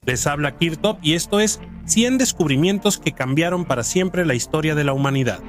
Les habla Kirtop y esto es 100 descubrimientos que cambiaron para siempre la historia de la humanidad.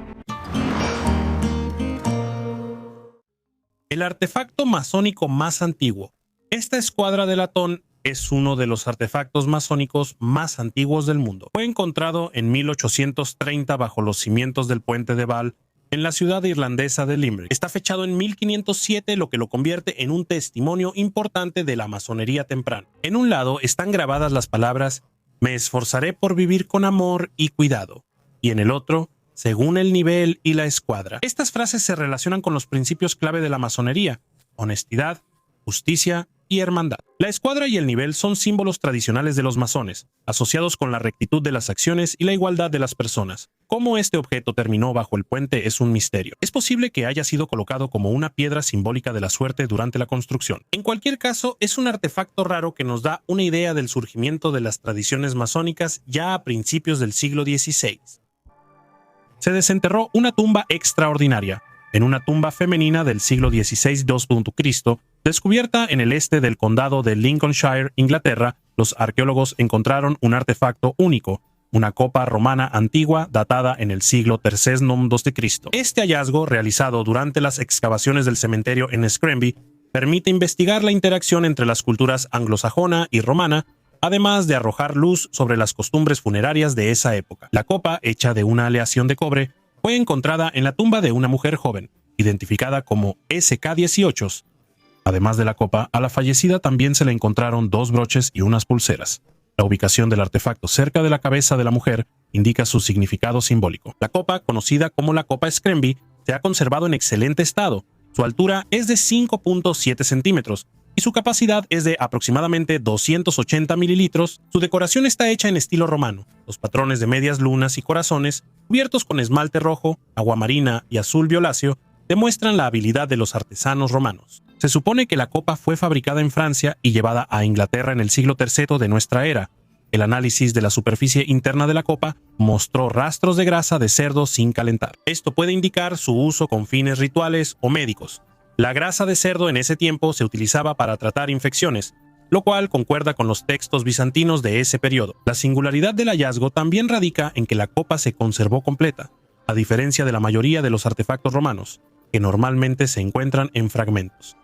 El artefacto masónico más antiguo. Esta escuadra de latón es uno de los artefactos masónicos más antiguos del mundo. Fue encontrado en 1830 bajo los cimientos del puente de Ball en la ciudad irlandesa de Limerick. Está fechado en 1507, lo que lo convierte en un testimonio importante de la masonería temprana. En un lado están grabadas las palabras «Me esforzaré por vivir con amor y cuidado», y en el otro «según el nivel y la escuadra». Estas frases se relacionan con los principios clave de la masonería: honestidad, justicia y hermandad. La escuadra y el nivel son símbolos tradicionales de los masones, asociados con la rectitud de las acciones y la igualdad de las personas. Cómo este objeto terminó bajo el puente es un misterio. Es posible que haya sido colocado como una piedra simbólica de la suerte durante la construcción. En cualquier caso, es un artefacto raro que nos da una idea del surgimiento de las tradiciones masónicas ya a principios del siglo XVI. Se desenterró una tumba extraordinaria. En una tumba femenina del siglo XVI d.C., descubierta en el este del condado de Lincolnshire, Inglaterra, los arqueólogos encontraron un artefacto único, una copa romana antigua datada en el siglo III d.C. Este hallazgo, realizado durante las excavaciones del cementerio en Scremby, permite investigar la interacción entre las culturas anglosajona y romana, además de arrojar luz sobre las costumbres funerarias de esa época. La copa, hecha de una aleación de cobre, fue encontrada en la tumba de una mujer joven, identificada como SK-18. Además de la copa, a la fallecida también se le encontraron 2 broches y unas pulseras. La ubicación del artefacto cerca de la cabeza de la mujer indica su significado simbólico. La copa, conocida como la copa Scremby, se ha conservado en excelente estado. Su altura es de 5.7 centímetros y su capacidad es de aproximadamente 280 mililitros. Su decoración está hecha en estilo romano. Los patrones de medias lunas y corazones, cubiertos con esmalte rojo, aguamarina y azul violáceo, demuestran la habilidad de los artesanos romanos. Se supone que la copa fue fabricada en Francia y llevada a Inglaterra en el siglo III de nuestra era. El análisis de la superficie interna de la copa mostró rastros de grasa de cerdo sin calentar. Esto puede indicar su uso con fines rituales o médicos. La grasa de cerdo en ese tiempo se utilizaba para tratar infecciones, lo cual concuerda con los textos bizantinos de ese periodo. La singularidad del hallazgo también radica en que la copa se conservó completa, a diferencia de la mayoría de los artefactos romanos, que normalmente se encuentran en fragmentos.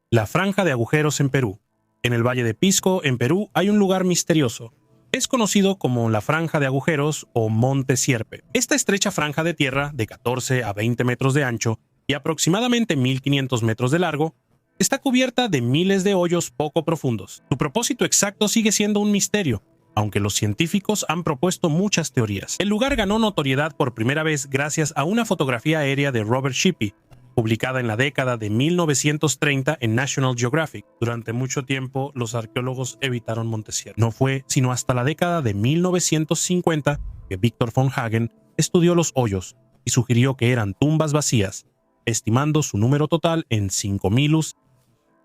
La franja de agujeros en Perú. En el Valle de Pisco, en Perú, hay un lugar misterioso. Es conocido como la franja de agujeros o Monte Sierpe. Esta estrecha franja de tierra, de 14 a 20 metros de ancho y aproximadamente 1500 metros de largo, está cubierta de miles de hoyos poco profundos. Su propósito exacto sigue siendo un misterio, aunque los científicos han propuesto muchas teorías. El lugar ganó notoriedad por primera vez gracias a una fotografía aérea de Robert Shippey, publicada en la década de 1930 en National Geographic. Durante mucho tiempo, los arqueólogos evitaron Monte Sierpe. No fue sino hasta la década de 1950 que Victor von Hagen estudió los hoyos y sugirió que eran tumbas vacías, estimando su número total en 5000.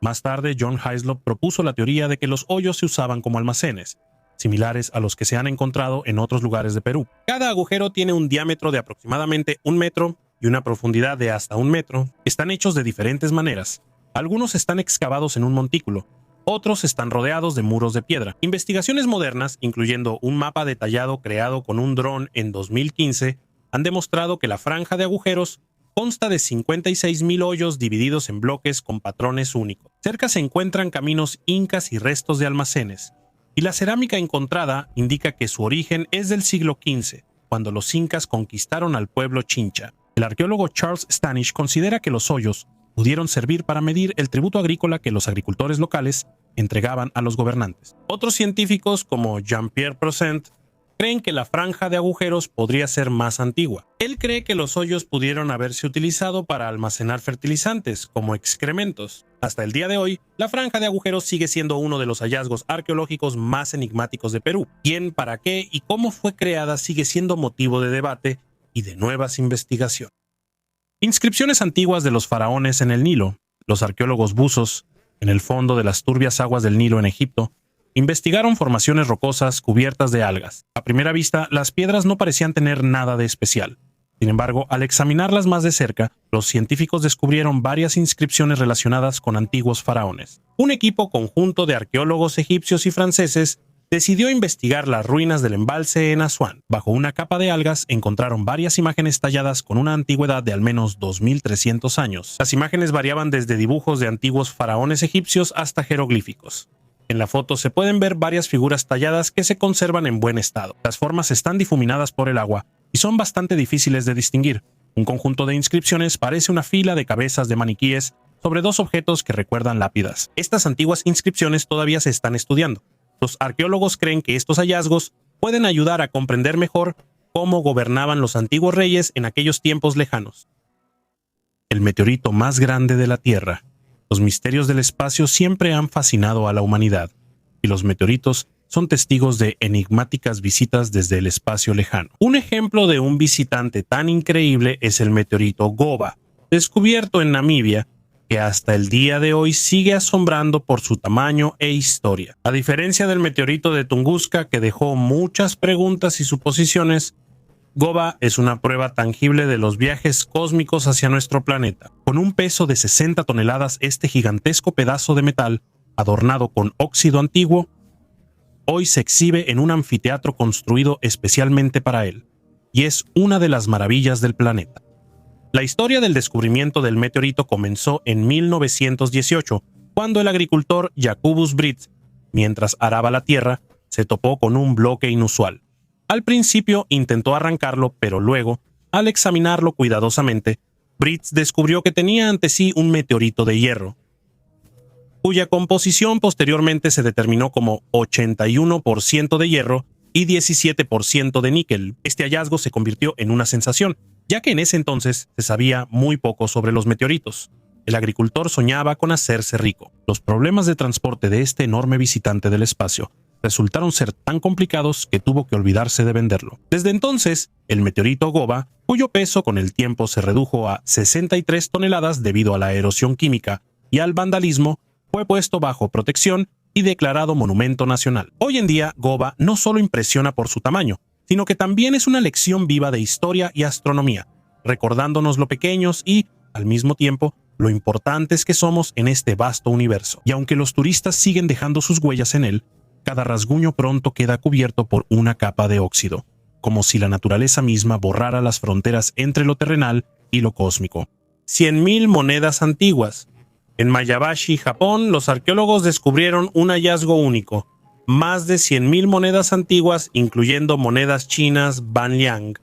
Más tarde, John Hislop propuso la teoría de que los hoyos se usaban como almacenes, similares a los que se han encontrado en otros lugares de Perú. Cada agujero tiene un diámetro de aproximadamente 1 metro y una profundidad de hasta 1 metro. Están hechos de diferentes maneras. Algunos están excavados en un montículo, otros están rodeados de muros de piedra. Investigaciones modernas, incluyendo un mapa detallado creado con un dron en 2015, han demostrado que la franja de agujeros consta de 56.000 hoyos divididos en bloques con patrones únicos. Cerca se encuentran caminos incas y restos de almacenes, y la cerámica encontrada indica que su origen es del siglo XV, cuando los incas conquistaron al pueblo Chincha. El arqueólogo Charles Stanish considera que los hoyos pudieron servir para medir el tributo agrícola que los agricultores locales entregaban a los gobernantes. Otros científicos, como Jean-Pierre Procent, creen que la franja de agujeros podría ser más antigua. Él cree que los hoyos pudieron haberse utilizado para almacenar fertilizantes, como excrementos. Hasta el día de hoy, la franja de agujeros sigue siendo uno de los hallazgos arqueológicos más enigmáticos de Perú. ¿Quién, para qué y cómo fue creada sigue siendo motivo de debate y de nuevas investigaciones? Inscripciones antiguas de los faraones en el Nilo. Los arqueólogos buzos, en el fondo de las turbias aguas del Nilo en Egipto, investigaron formaciones rocosas cubiertas de algas. A primera vista, las piedras no parecían tener nada de especial. Sin embargo, al examinarlas más de cerca, los científicos descubrieron varias inscripciones relacionadas con antiguos faraones. Un equipo conjunto de arqueólogos egipcios y franceses decidió investigar las ruinas del embalse en Asuán. Bajo una capa de algas encontraron varias imágenes talladas con una antigüedad de al menos 2300 años. Las imágenes variaban desde dibujos de antiguos faraones egipcios hasta jeroglíficos. En la foto se pueden ver varias figuras talladas que se conservan en buen estado. Las formas están difuminadas por el agua y son bastante difíciles de distinguir. Un conjunto de inscripciones parece una fila de cabezas de maniquíes sobre dos objetos que recuerdan lápidas. Estas antiguas inscripciones todavía se están estudiando. Los arqueólogos creen que estos hallazgos pueden ayudar a comprender mejor cómo gobernaban los antiguos reyes en aquellos tiempos lejanos. El meteorito más grande de la Tierra. Los misterios del espacio siempre han fascinado a la humanidad, y los meteoritos son testigos de enigmáticas visitas desde el espacio lejano. Un ejemplo de un visitante tan increíble es el meteorito Goba, descubierto en Namibia, que hasta el día de hoy sigue asombrando por su tamaño e historia. A diferencia del meteorito de Tunguska, que dejó muchas preguntas y suposiciones, Goba es una prueba tangible de los viajes cósmicos hacia nuestro planeta. Con un peso de 60 toneladas, este gigantesco pedazo de metal, adornado con óxido antiguo, hoy se exhibe en un anfiteatro construido especialmente para él, y es una de las maravillas del planeta. La historia del descubrimiento del meteorito comenzó en 1918, cuando el agricultor Jacobus Brits, mientras araba la tierra, se topó con un bloque inusual. Al principio intentó arrancarlo, pero luego, al examinarlo cuidadosamente, Brits descubrió que tenía ante sí un meteorito de hierro, cuya composición posteriormente se determinó como 81% de hierro y 17% de níquel. Este hallazgo se convirtió en una sensación, ya que en ese entonces se sabía muy poco sobre los meteoritos. El agricultor soñaba con hacerse rico. Los problemas de transporte de este enorme visitante del espacio resultaron ser tan complicados que tuvo que olvidarse de venderlo. Desde entonces, el meteorito Goba, cuyo peso con el tiempo se redujo a 63 toneladas debido a la erosión química y al vandalismo, fue puesto bajo protección y declarado monumento nacional. Hoy en día, Goba no solo impresiona por su tamaño, sino que también es una lección viva de historia y astronomía, recordándonos lo pequeños y, al mismo tiempo, lo importantes que somos en este vasto universo. Y aunque los turistas siguen dejando sus huellas en él, cada rasguño pronto queda cubierto por una capa de óxido, como si la naturaleza misma borrara las fronteras entre lo terrenal y lo cósmico. 100.000 monedas antiguas. En Mayabashi, Japón, los arqueólogos descubrieron un hallazgo único: más de 100.000 monedas antiguas, incluyendo monedas chinas Banliang,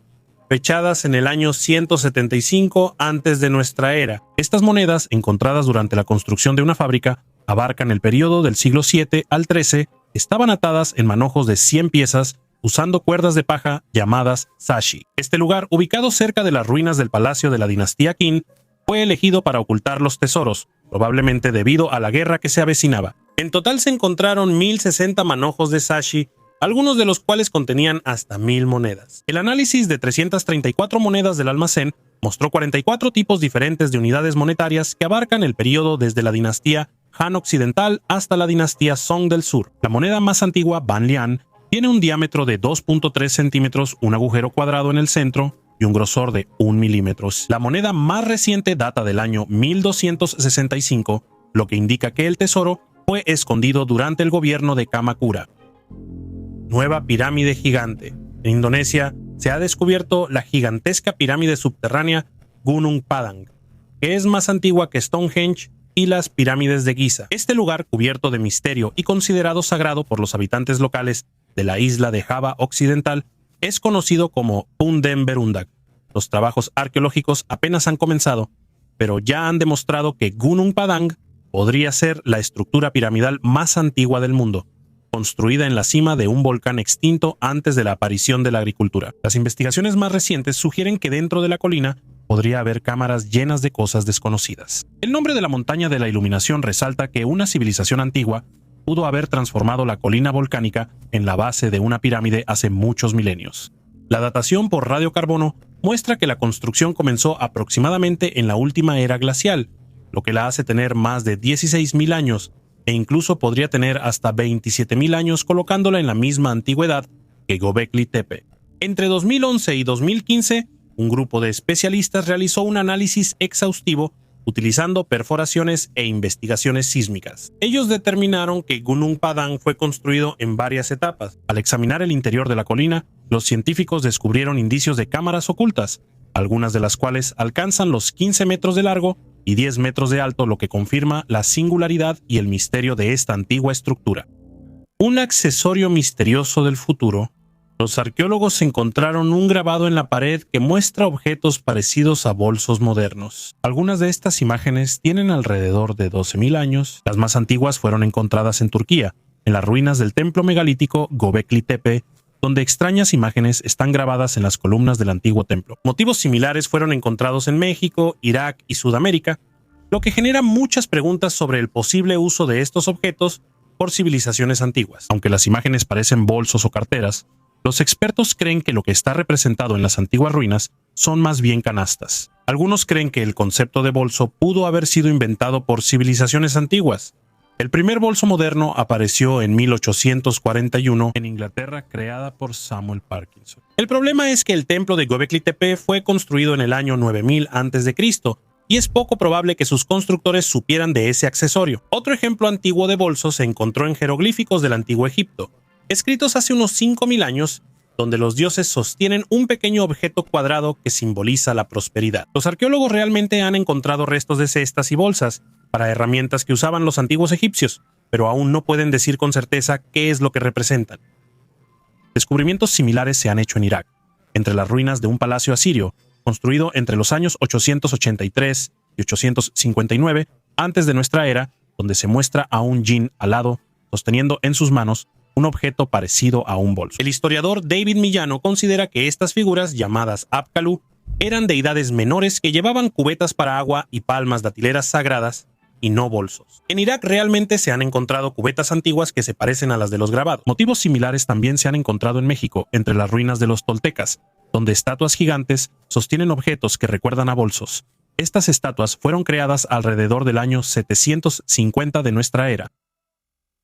fechadas en el año 175 antes de nuestra era. Estas monedas, encontradas durante la construcción de una fábrica, abarcan el periodo del siglo VII al XIII, estaban atadas en manojos de 100 piezas usando cuerdas de paja llamadas sashi. Este lugar, ubicado cerca de las ruinas del palacio de la dinastía Qin, fue elegido para ocultar los tesoros, probablemente debido a la guerra que se avecinaba. En total se encontraron 1060 manojos de sashi, algunos de los cuales contenían hasta 1000 monedas. El análisis de 334 monedas del almacén mostró 44 tipos diferentes de unidades monetarias que abarcan el periodo desde la dinastía Han Occidental hasta la dinastía Song del Sur. La moneda más antigua, Banlian, tiene un diámetro de 2.3 centímetros, un agujero cuadrado en el centro y un grosor de 1 milímetro. La moneda más reciente data del año 1265, lo que indica que el tesoro fue escondido durante el gobierno de Kamakura. Nueva pirámide gigante. En Indonesia se ha descubierto la gigantesca pirámide subterránea Gunung Padang, que es más antigua que Stonehenge y las pirámides de Giza. Este lugar, cubierto de misterio y considerado sagrado por los habitantes locales de la isla de Java Occidental, es conocido como Punden Berundak. Los trabajos arqueológicos apenas han comenzado, pero ya han demostrado que Gunung Padang podría ser la estructura piramidal más antigua del mundo, construida en la cima de un volcán extinto antes de la aparición de la agricultura. Las investigaciones más recientes sugieren que dentro de la colina podría haber cámaras llenas de cosas desconocidas. El nombre de la montaña de la iluminación resalta que una civilización antigua pudo haber transformado la colina volcánica en la base de una pirámide hace muchos milenios. La datación por radiocarbono muestra que la construcción comenzó aproximadamente en la última era glacial, lo que la hace tener más de 16.000 años e incluso podría tener hasta 27.000 años, colocándola en la misma antigüedad que Göbekli Tepe. Entre 2011 y 2015, un grupo de especialistas realizó un análisis exhaustivo utilizando perforaciones e investigaciones sísmicas. Ellos determinaron que Gunung Padang fue construido en varias etapas. Al examinar el interior de la colina, los científicos descubrieron indicios de cámaras ocultas, algunas de las cuales alcanzan los 15 metros de largo y 10 metros de alto, lo que confirma la singularidad y el misterio de esta antigua estructura. Un accesorio misterioso del futuro. Los arqueólogos encontraron un grabado en la pared que muestra objetos parecidos a bolsos modernos. Algunas de estas imágenes tienen alrededor de 12.000 años. Las más antiguas fueron encontradas en Turquía, en las ruinas del templo megalítico Göbekli Tepe, donde extrañas imágenes están grabadas en las columnas del antiguo templo. Motivos similares fueron encontrados en México, Irak y Sudamérica, lo que genera muchas preguntas sobre el posible uso de estos objetos por civilizaciones antiguas. Aunque las imágenes parecen bolsos o carteras, los expertos creen que lo que está representado en las antiguas ruinas son más bien canastas. Algunos creen que el concepto de bolso pudo haber sido inventado por civilizaciones antiguas. El primer bolso moderno apareció en 1841 en Inglaterra, creada por Samuel Parkinson. El problema es que el templo de Göbekli Tepe fue construido en el año 9000 a.C., y es poco probable que sus constructores supieran de ese accesorio. Otro ejemplo antiguo de bolso se encontró en jeroglíficos del antiguo Egipto, escritos hace unos 5000 años, donde los dioses sostienen un pequeño objeto cuadrado que simboliza la prosperidad. Los arqueólogos realmente han encontrado restos de cestas y bolsas para herramientas que usaban los antiguos egipcios, pero aún no pueden decir con certeza qué es lo que representan. Descubrimientos similares se han hecho en Irak, entre las ruinas de un palacio asirio, construido entre los años 883 y 859 antes de nuestra era, donde se muestra a un jinn alado sosteniendo en sus manos un objeto parecido a un bolso. El historiador David Millano considera que estas figuras, llamadas Apkallu, eran deidades menores que llevaban cubetas para agua y palmas datileras sagradas y no bolsos. En Irak realmente se han encontrado cubetas antiguas que se parecen a las de los grabados. Motivos similares también se han encontrado en México, entre las ruinas de los toltecas, donde estatuas gigantes sostienen objetos que recuerdan a bolsos. Estas estatuas fueron creadas alrededor del año 750 de nuestra era.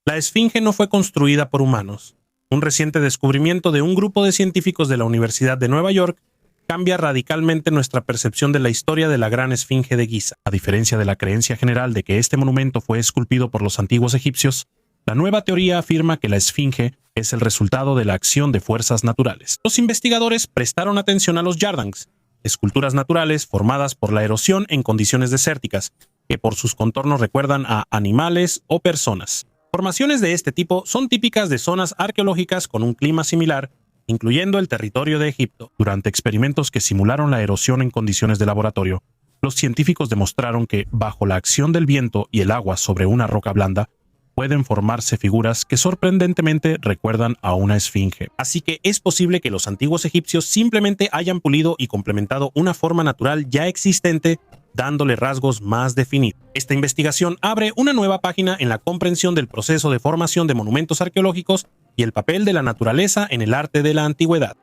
La Esfinge no fue construida por humanos. Un reciente descubrimiento de un grupo de científicos de la Universidad de Nueva York cambia radicalmente nuestra percepción de la historia de la Gran Esfinge de Giza. A diferencia de la creencia general de que este monumento fue esculpido por los antiguos egipcios, la nueva teoría afirma que la Esfinge es el resultado de la acción de fuerzas naturales. Los investigadores prestaron atención a los yardangs, esculturas naturales formadas por la erosión en condiciones desérticas, que por sus contornos recuerdan a animales o personas. Formaciones de este tipo son típicas de zonas arqueológicas con un clima similar, incluyendo el territorio de Egipto. Durante experimentos que simularon la erosión en condiciones de laboratorio, los científicos demostraron que, bajo la acción del viento y el agua sobre una roca blanda, pueden formarse figuras que sorprendentemente recuerdan a una esfinge. Así que es posible que los antiguos egipcios simplemente hayan pulido y complementado una forma natural ya existente, dándole rasgos más definidos. Esta investigación abre una nueva página en la comprensión del proceso de formación de monumentos arqueológicos y el papel de la naturaleza en el arte de la antigüedad.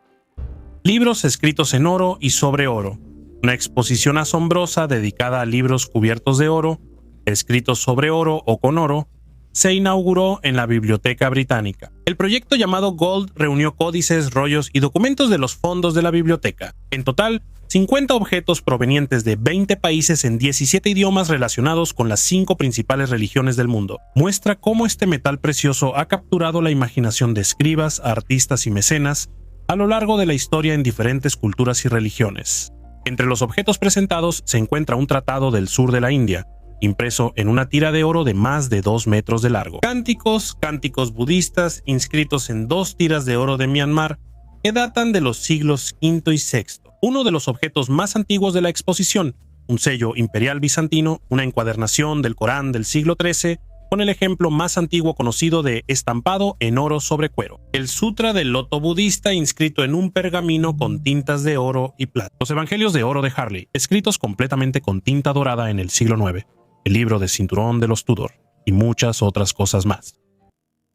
Libros escritos en oro y sobre oro. Una exposición asombrosa dedicada a libros cubiertos de oro, escritos sobre oro o con oro, se inauguró en la Biblioteca Británica. El proyecto llamado Gold reunió códices, rollos y documentos de los fondos de la biblioteca. En total, 50 objetos provenientes de 20 países en 17 idiomas relacionados con las 5 principales religiones del mundo. Muestra cómo este metal precioso ha capturado la imaginación de escribas, artistas y mecenas a lo largo de la historia en diferentes culturas y religiones. Entre los objetos presentados se encuentra un tratado del sur de la India, impreso en una tira de oro de más de 2 metros de largo. Cánticos budistas inscritos en 2 tiras de oro de Myanmar que datan de los siglos V y VI. Uno de los objetos más antiguos de la exposición, un sello imperial bizantino, una encuadernación del Corán del siglo XIII, con el ejemplo más antiguo conocido de estampado en oro sobre cuero. El Sutra del Loto budista inscrito en un pergamino con tintas de oro y plata. Los Evangelios de oro de Harley, escritos completamente con tinta dorada en el siglo IX. El libro de cinturón de los Tudor, y muchas otras cosas más.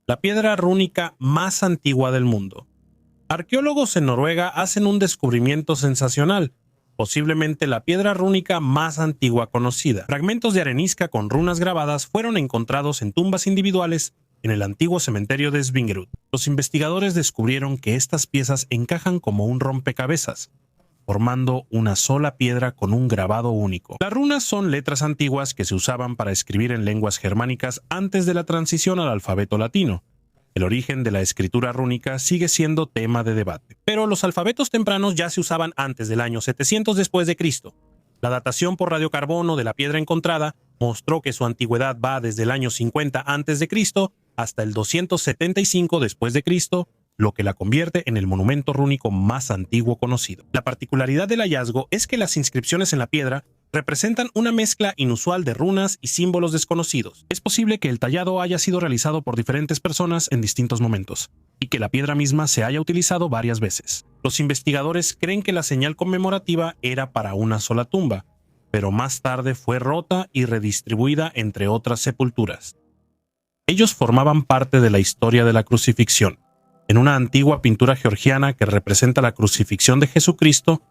La piedra rúnica más antigua del mundo. Arqueólogos en Noruega hacen un descubrimiento sensacional, posiblemente la piedra rúnica más antigua conocida. Fragmentos de arenisca con runas grabadas fueron encontrados en tumbas individuales en el antiguo cementerio de Svingerud. Los investigadores descubrieron que estas piezas encajan como un rompecabezas. formando una sola piedra con un grabado único. Las runas son letras antiguas que se usaban para escribir en lenguas germánicas antes de la transición al alfabeto latino. El origen de la escritura rúnica sigue siendo tema de debate. Pero los alfabetos tempranos ya se usaban antes del año 700 después de Cristo. La datación por radiocarbono de la piedra encontrada mostró que su antigüedad va desde el año 50 a.C. hasta el 275 después de Cristo, lo que la convierte en el monumento rúnico más antiguo conocido. La particularidad del hallazgo es que las inscripciones en la piedra representan una mezcla inusual de runas y símbolos desconocidos. Es posible que el tallado haya sido realizado por diferentes personas en distintos momentos, y que la piedra misma se haya utilizado varias veces. Los investigadores creen que la señal conmemorativa era para una sola tumba, pero más tarde fue rota y redistribuida entre otras sepulturas. Ellos formaban parte de la historia de la crucifixión. En una antigua pintura georgiana que representa la crucifixión de Jesucristo,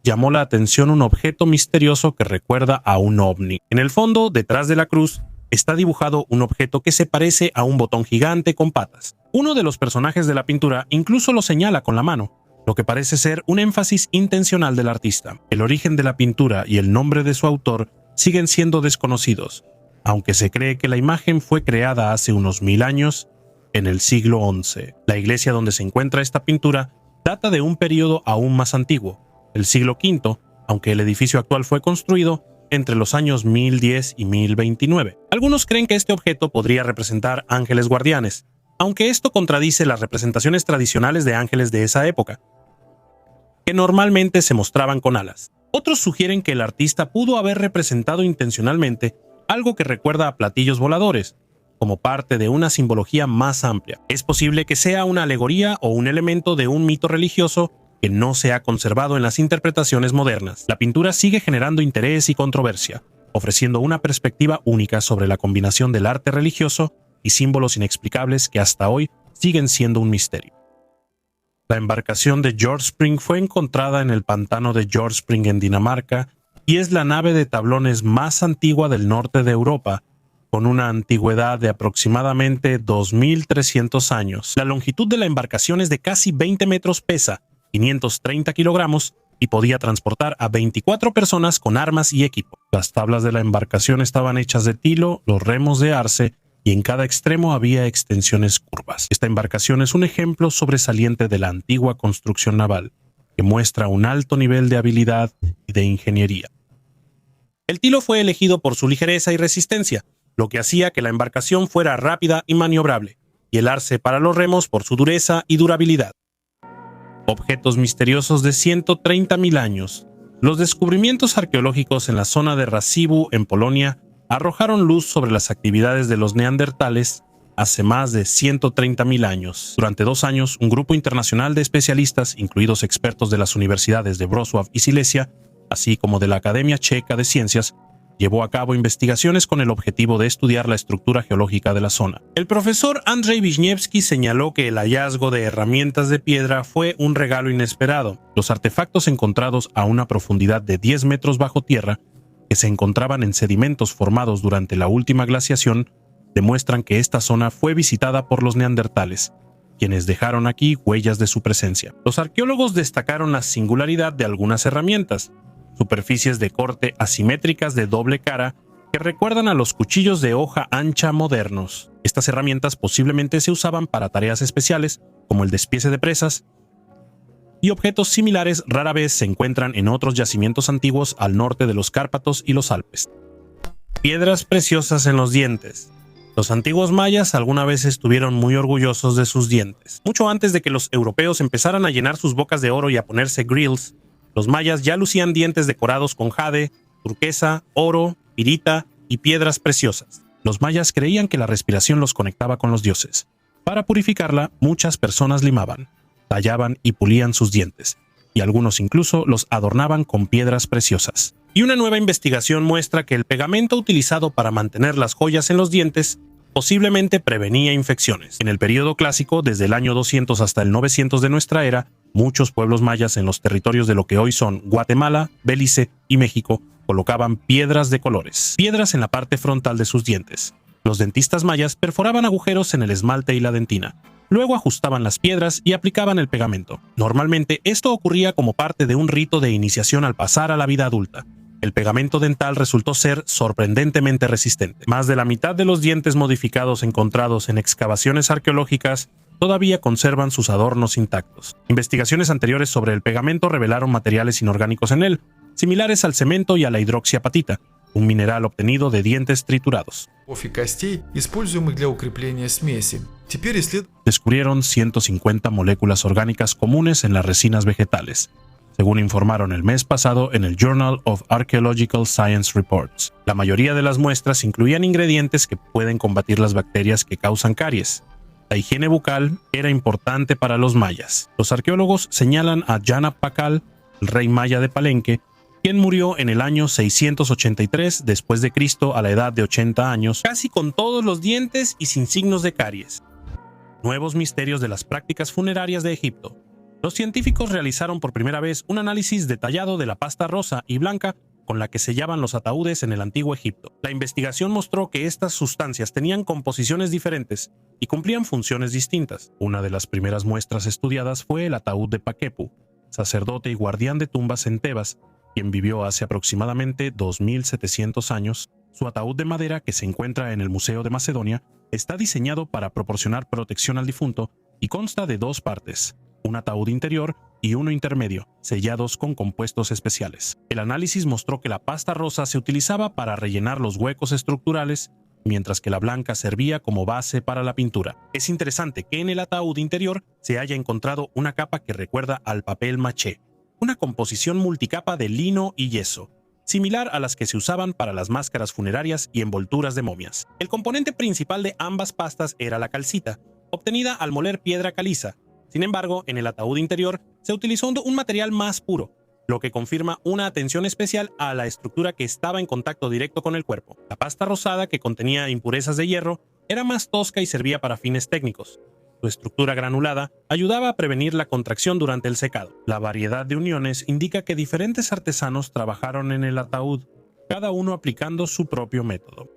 llamó la atención un objeto misterioso que recuerda a un ovni. En el fondo, detrás de la cruz, está dibujado un objeto que se parece a un botón gigante con patas. Uno de los personajes de la pintura incluso lo señala con la mano, lo que parece ser un énfasis intencional del artista. El origen de la pintura y el nombre de su autor siguen siendo desconocidos, aunque se cree que la imagen fue creada hace unos 1000 años, en el siglo XI. La iglesia donde se encuentra esta pintura data de un periodo aún más antiguo, el siglo V, aunque el edificio actual fue construido entre los años 1010 y 1029. Algunos creen que este objeto podría representar ángeles guardianes, aunque esto contradice las representaciones tradicionales de ángeles de esa época, que normalmente se mostraban con alas. Otros sugieren que el artista pudo haber representado intencionalmente algo que recuerda a platillos voladores, como parte de una simbología más amplia. Es posible que sea una alegoría o un elemento de un mito religioso que no se ha conservado en las interpretaciones modernas. La pintura sigue generando interés y controversia, ofreciendo una perspectiva única sobre la combinación del arte religioso y símbolos inexplicables que hasta hoy siguen siendo un misterio. La embarcación de George Spring fue encontrada en el pantano de George Spring en Dinamarca y es la nave de tablones más antigua del norte de Europa, con una antigüedad de aproximadamente 2300 años. La longitud de la embarcación es de casi 20 metros, pesa 530 kilogramos y podía transportar a 24 personas con armas y equipo. Las tablas de la embarcación estaban hechas de tilo, los remos de arce y en cada extremo había extensiones curvas. Esta embarcación es un ejemplo sobresaliente de la antigua construcción naval, que muestra un alto nivel de habilidad y de ingeniería. El tilo fue elegido por su ligereza y resistencia, lo que hacía que la embarcación fuera rápida y maniobrable, y el arce para los remos por su dureza y durabilidad. Objetos misteriosos de 130.000 años. Los descubrimientos arqueológicos en la zona de Racibu, en Polonia, arrojaron luz sobre las actividades de los neandertales hace más de 130.000 años. Durante 2 años, un grupo internacional de especialistas, incluidos expertos de las universidades de Wrocław y Silesia, así como de la Academia Checa de Ciencias, llevó a cabo investigaciones con el objetivo de estudiar la estructura geológica de la zona. El profesor Andrzej Wiśniewski señaló que el hallazgo de herramientas de piedra fue un regalo inesperado. Los artefactos encontrados a una profundidad de 10 metros bajo tierra, que se encontraban en sedimentos formados durante la última glaciación, demuestran que esta zona fue visitada por los neandertales, quienes dejaron aquí huellas de su presencia. Los arqueólogos destacaron la singularidad de algunas herramientas: superficies de corte asimétricas de doble cara que recuerdan a los cuchillos de hoja ancha modernos. Estas herramientas posiblemente se usaban para tareas especiales, como el despiece de presas, y objetos similares rara vez se encuentran en otros yacimientos antiguos al norte de los Cárpatos y los Alpes. Piedras preciosas en los dientes. Los antiguos mayas alguna vez estuvieron muy orgullosos de sus dientes. Mucho antes de que los europeos empezaran a llenar sus bocas de oro y a ponerse grills, los mayas ya lucían dientes decorados con jade, turquesa, oro, pirita y piedras preciosas. Los mayas creían que la respiración los conectaba con los dioses. Para purificarla, muchas personas limaban, tallaban y pulían sus dientes, y algunos incluso los adornaban con piedras preciosas. Y una nueva investigación muestra que el pegamento utilizado para mantener las joyas en los dientes posiblemente prevenía infecciones. En el período clásico, desde el año 200 hasta el 900 de nuestra era, muchos pueblos mayas en los territorios de lo que hoy son Guatemala, Belice y México colocaban piedras de colores, piedras en la parte frontal de sus dientes. Los dentistas mayas perforaban agujeros en el esmalte y la dentina. Luego ajustaban las piedras y aplicaban el pegamento. Normalmente esto ocurría como parte de un rito de iniciación al pasar a la vida adulta. El pegamento dental resultó ser sorprendentemente resistente. Más de la mitad de los dientes modificados encontrados en excavaciones arqueológicas todavía conservan sus adornos intactos. Investigaciones anteriores sobre el pegamento revelaron materiales inorgánicos en él, similares al cemento y a la hidroxiapatita, un mineral obtenido de dientes triturados. Descubrieron 150 moléculas orgánicas comunes en las resinas vegetales, según informaron el mes pasado en el Journal of Archaeological Science Reports. La mayoría de las muestras incluían ingredientes que pueden combatir las bacterias que causan caries. La higiene bucal era importante para los mayas. Los arqueólogos señalan a Yanap Pakal, el rey maya de Palenque, quien murió en el año 683 después de Cristo a la edad de 80 años, casi con todos los dientes y sin signos de caries. Nuevos misterios de las prácticas funerarias de Egipto. Los científicos realizaron por primera vez un análisis detallado de la pasta rosa y blanca con la que sellaban los ataúdes en el antiguo Egipto. La investigación mostró que estas sustancias tenían composiciones diferentes y cumplían funciones distintas. Una de las primeras muestras estudiadas fue el ataúd de Paquepu, sacerdote y guardián de tumbas en Tebas, quien vivió hace aproximadamente 2700 años. Su ataúd de madera, que se encuentra en el Museo de Macedonia, está diseñado para proporcionar protección al difunto y consta de dos partes: un ataúd interior y uno intermedio, sellados con compuestos especiales. El análisis mostró que la pasta rosa se utilizaba para rellenar los huecos estructurales, mientras que la blanca servía como base para la pintura. Es interesante que en el ataúd interior se haya encontrado una capa que recuerda al papel maché, una composición multicapa de lino y yeso, similar a las que se usaban para las máscaras funerarias y envolturas de momias. El componente principal de ambas pastas era la calcita, obtenida al moler piedra caliza. Sin embargo, en el ataúd interior se utilizó un material más puro, lo que confirma una atención especial a la estructura que estaba en contacto directo con el cuerpo. La pasta rosada, que contenía impurezas de hierro, era más tosca y servía para fines técnicos. Su estructura granulada ayudaba a prevenir la contracción durante el secado. La variedad de uniones indica que diferentes artesanos trabajaron en el ataúd, cada uno aplicando su propio método.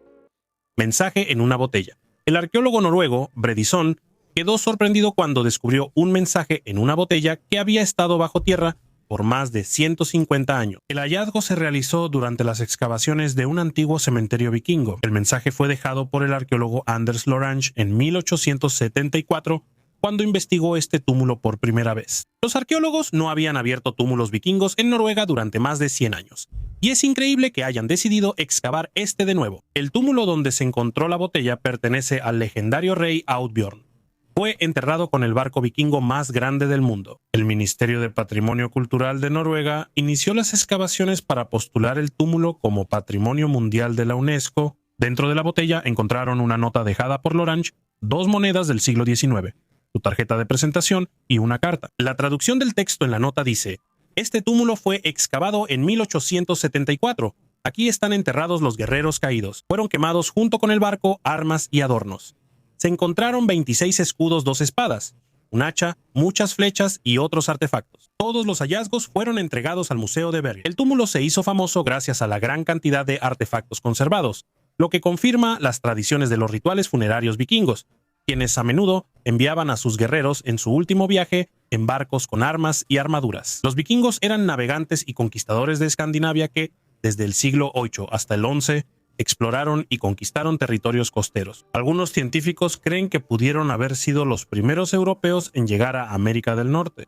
Mensaje en una botella. El arqueólogo noruego Bredison quedó sorprendido cuando descubrió un mensaje en una botella que había estado bajo tierra por más de 150 años. El hallazgo se realizó durante las excavaciones de un antiguo cementerio vikingo. El mensaje fue dejado por el arqueólogo Anders Lorange en 1874, cuando investigó este túmulo por primera vez. Los arqueólogos no habían abierto túmulos vikingos en Noruega durante más de 100 años, y es increíble que hayan decidido excavar este de nuevo. El túmulo donde se encontró la botella pertenece al legendario rey Audbjorn. Fue enterrado con el barco vikingo más grande del mundo. El Ministerio de Patrimonio Cultural de Noruega inició las excavaciones para postular el túmulo como Patrimonio Mundial de la UNESCO. Dentro de la botella encontraron una nota dejada por Lorange, 2 monedas del siglo XIX, su tarjeta de presentación y una carta. La traducción del texto en la nota dice: "Este túmulo fue excavado en 1874. Aquí están enterrados los guerreros caídos. Fueron quemados junto con el barco, armas y adornos. Se encontraron 26 escudos, 2 espadas, un hacha, muchas flechas y otros artefactos. Todos los hallazgos fueron entregados al Museo de Bergen. El túmulo se hizo famoso gracias a la gran cantidad de artefactos conservados, lo que confirma las tradiciones de los rituales funerarios vikingos, quienes a menudo enviaban a sus guerreros en su último viaje en barcos con armas y armaduras. Los vikingos eran navegantes y conquistadores de Escandinavia que, desde el siglo VIII hasta el XI, exploraron y conquistaron territorios costeros. Algunos científicos creen que pudieron haber sido los primeros europeos en llegar a América del Norte.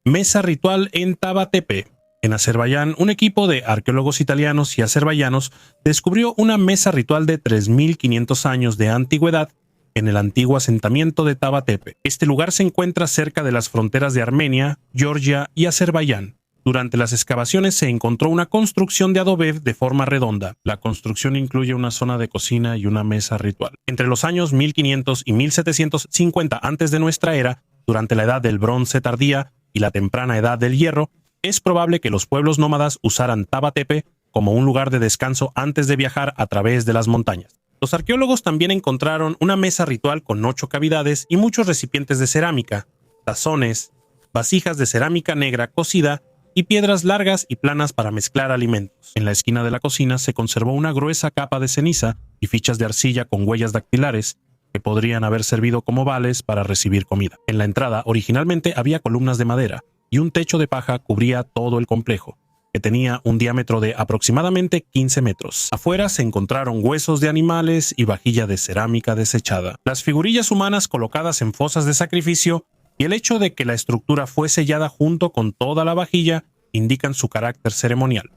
Mesa ritual en Taba Tepe. En Azerbaiyán, un equipo de arqueólogos italianos y azerbaiyanos descubrió una mesa ritual de 3500 años de antigüedad en el antiguo asentamiento de Taba Tepe. Este lugar se encuentra cerca de las fronteras de Armenia, Georgia y Azerbaiyán. Durante las excavaciones se encontró una construcción de adobe de forma redonda. La construcción incluye una zona de cocina y una mesa ritual. Entre los años 1500 y 1750 antes de nuestra era, durante la edad del bronce tardía y la temprana edad del hierro, es probable que los pueblos nómadas usaran Taba Tepe como un lugar de descanso antes de viajar a través de las montañas. Los arqueólogos también encontraron una mesa ritual con 8 cavidades y muchos recipientes de cerámica, tazones, vasijas de cerámica negra cocida y piedras largas y planas para mezclar alimentos. En la esquina de la cocina se conservó una gruesa capa de ceniza y fichas de arcilla con huellas dactilares que podrían haber servido como vales para recibir comida. En la entrada originalmente había columnas de madera y un techo de paja cubría todo el complejo, que tenía un diámetro de aproximadamente 15 metros. Afuera se encontraron huesos de animales y vajilla de cerámica desechada. Las figurillas humanas colocadas en fosas de sacrificio y el hecho de que la estructura fue sellada junto con toda la vajilla indican su carácter ceremonial.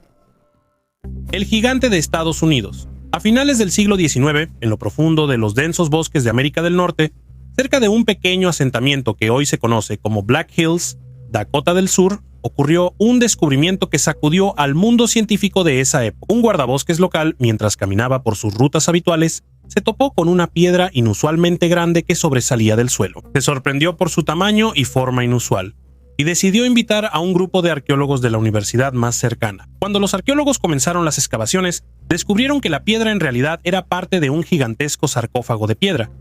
El gigante de Estados Unidos. A finales del siglo XIX, en lo profundo de los densos bosques de América del Norte, cerca de un pequeño asentamiento que hoy se conoce como Black Hills, Dakota del Sur, ocurrió un descubrimiento que sacudió al mundo científico de esa época. Un guardabosques local, mientras caminaba por sus rutas habituales, se topó con una piedra inusualmente grande que sobresalía del suelo. Se sorprendió por su tamaño y forma inusual, y decidió invitar a un grupo de arqueólogos de la universidad más cercana. Cuando los arqueólogos comenzaron las excavaciones, descubrieron que la piedra en realidad era parte de un gigantesco sarcófago de piedra.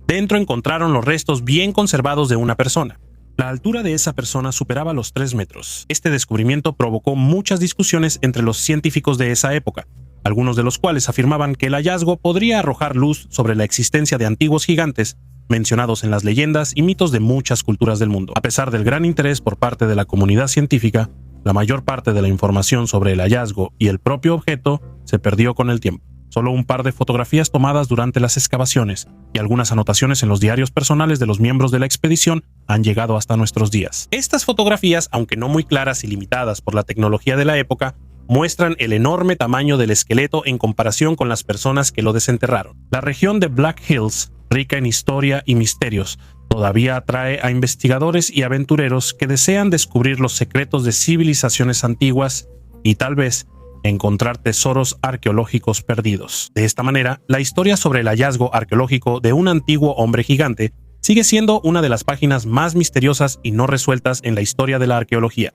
Dentro encontraron los restos bien conservados de una persona. La altura de esa persona superaba los 3 metros. Este descubrimiento provocó muchas discusiones entre los científicos de esa época, algunos de los cuales afirmaban que el hallazgo podría arrojar luz sobre la existencia de antiguos gigantes mencionados en las leyendas y mitos de muchas culturas del mundo. A pesar del gran interés por parte de la comunidad científica, la mayor parte de la información sobre el hallazgo y el propio objeto se perdió con el tiempo. Solo un par de fotografías tomadas durante las excavaciones y algunas anotaciones en los diarios personales de los miembros de la expedición han llegado hasta nuestros días. Estas fotografías, aunque no muy claras y limitadas por la tecnología de la época, muestran el enorme tamaño del esqueleto en comparación con las personas que lo desenterraron. La región de Black Hills, rica en historia y misterios, todavía atrae a investigadores y aventureros que desean descubrir los secretos de civilizaciones antiguas y tal vez encontrar tesoros arqueológicos perdidos. De esta manera, la historia sobre el hallazgo arqueológico de un antiguo hombre gigante sigue siendo una de las páginas más misteriosas y no resueltas en la historia de la arqueología.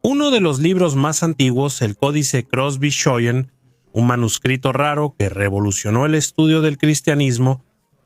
Uno de los libros más antiguos, el Códice Crosby-Shoyan, un manuscrito raro que revolucionó el estudio del cristianismo,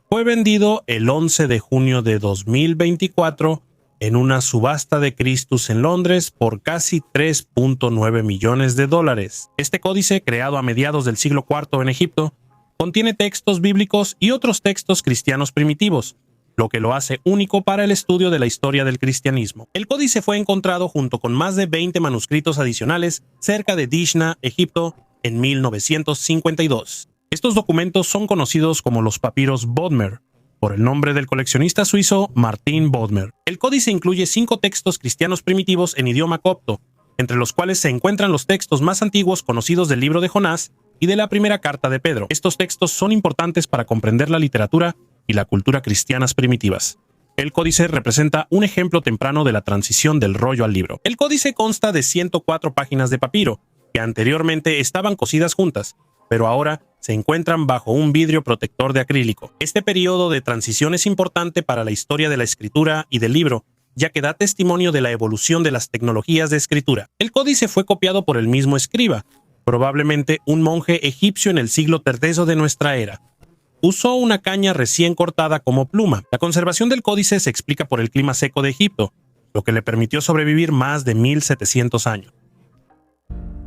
fue vendido el 11 de junio de 2024 en una subasta de Christie's en Londres por casi 3.9 millones de dólares. Este códice, creado a mediados del siglo IV en Egipto, contiene textos bíblicos y otros textos cristianos primitivos, lo que lo hace único para el estudio de la historia del cristianismo. El códice fue encontrado junto con más de 20 manuscritos adicionales cerca de Dishna, Egipto, en 1952. Estos documentos son conocidos como los papiros Bodmer, por el nombre del coleccionista suizo Martin Bodmer. El códice incluye 5 textos cristianos primitivos en idioma copto, entre los cuales se encuentran los textos más antiguos conocidos del libro de Jonás y de la primera carta de Pedro. Estos textos son importantes para comprender la literatura y la cultura cristianas primitivas. El códice representa un ejemplo temprano de la transición del rollo al libro. El códice consta de 104 páginas de papiro, que anteriormente estaban cosidas juntas, pero ahora se encuentran bajo un vidrio protector de acrílico. Este periodo de transición es importante para la historia de la escritura y del libro, ya que da testimonio de la evolución de las tecnologías de escritura. El códice fue copiado por el mismo escriba, probablemente un monje egipcio en el siglo III de nuestra era. Usó una caña recién cortada como pluma. La conservación del códice se explica por el clima seco de Egipto, lo que le permitió sobrevivir más de 1700 años.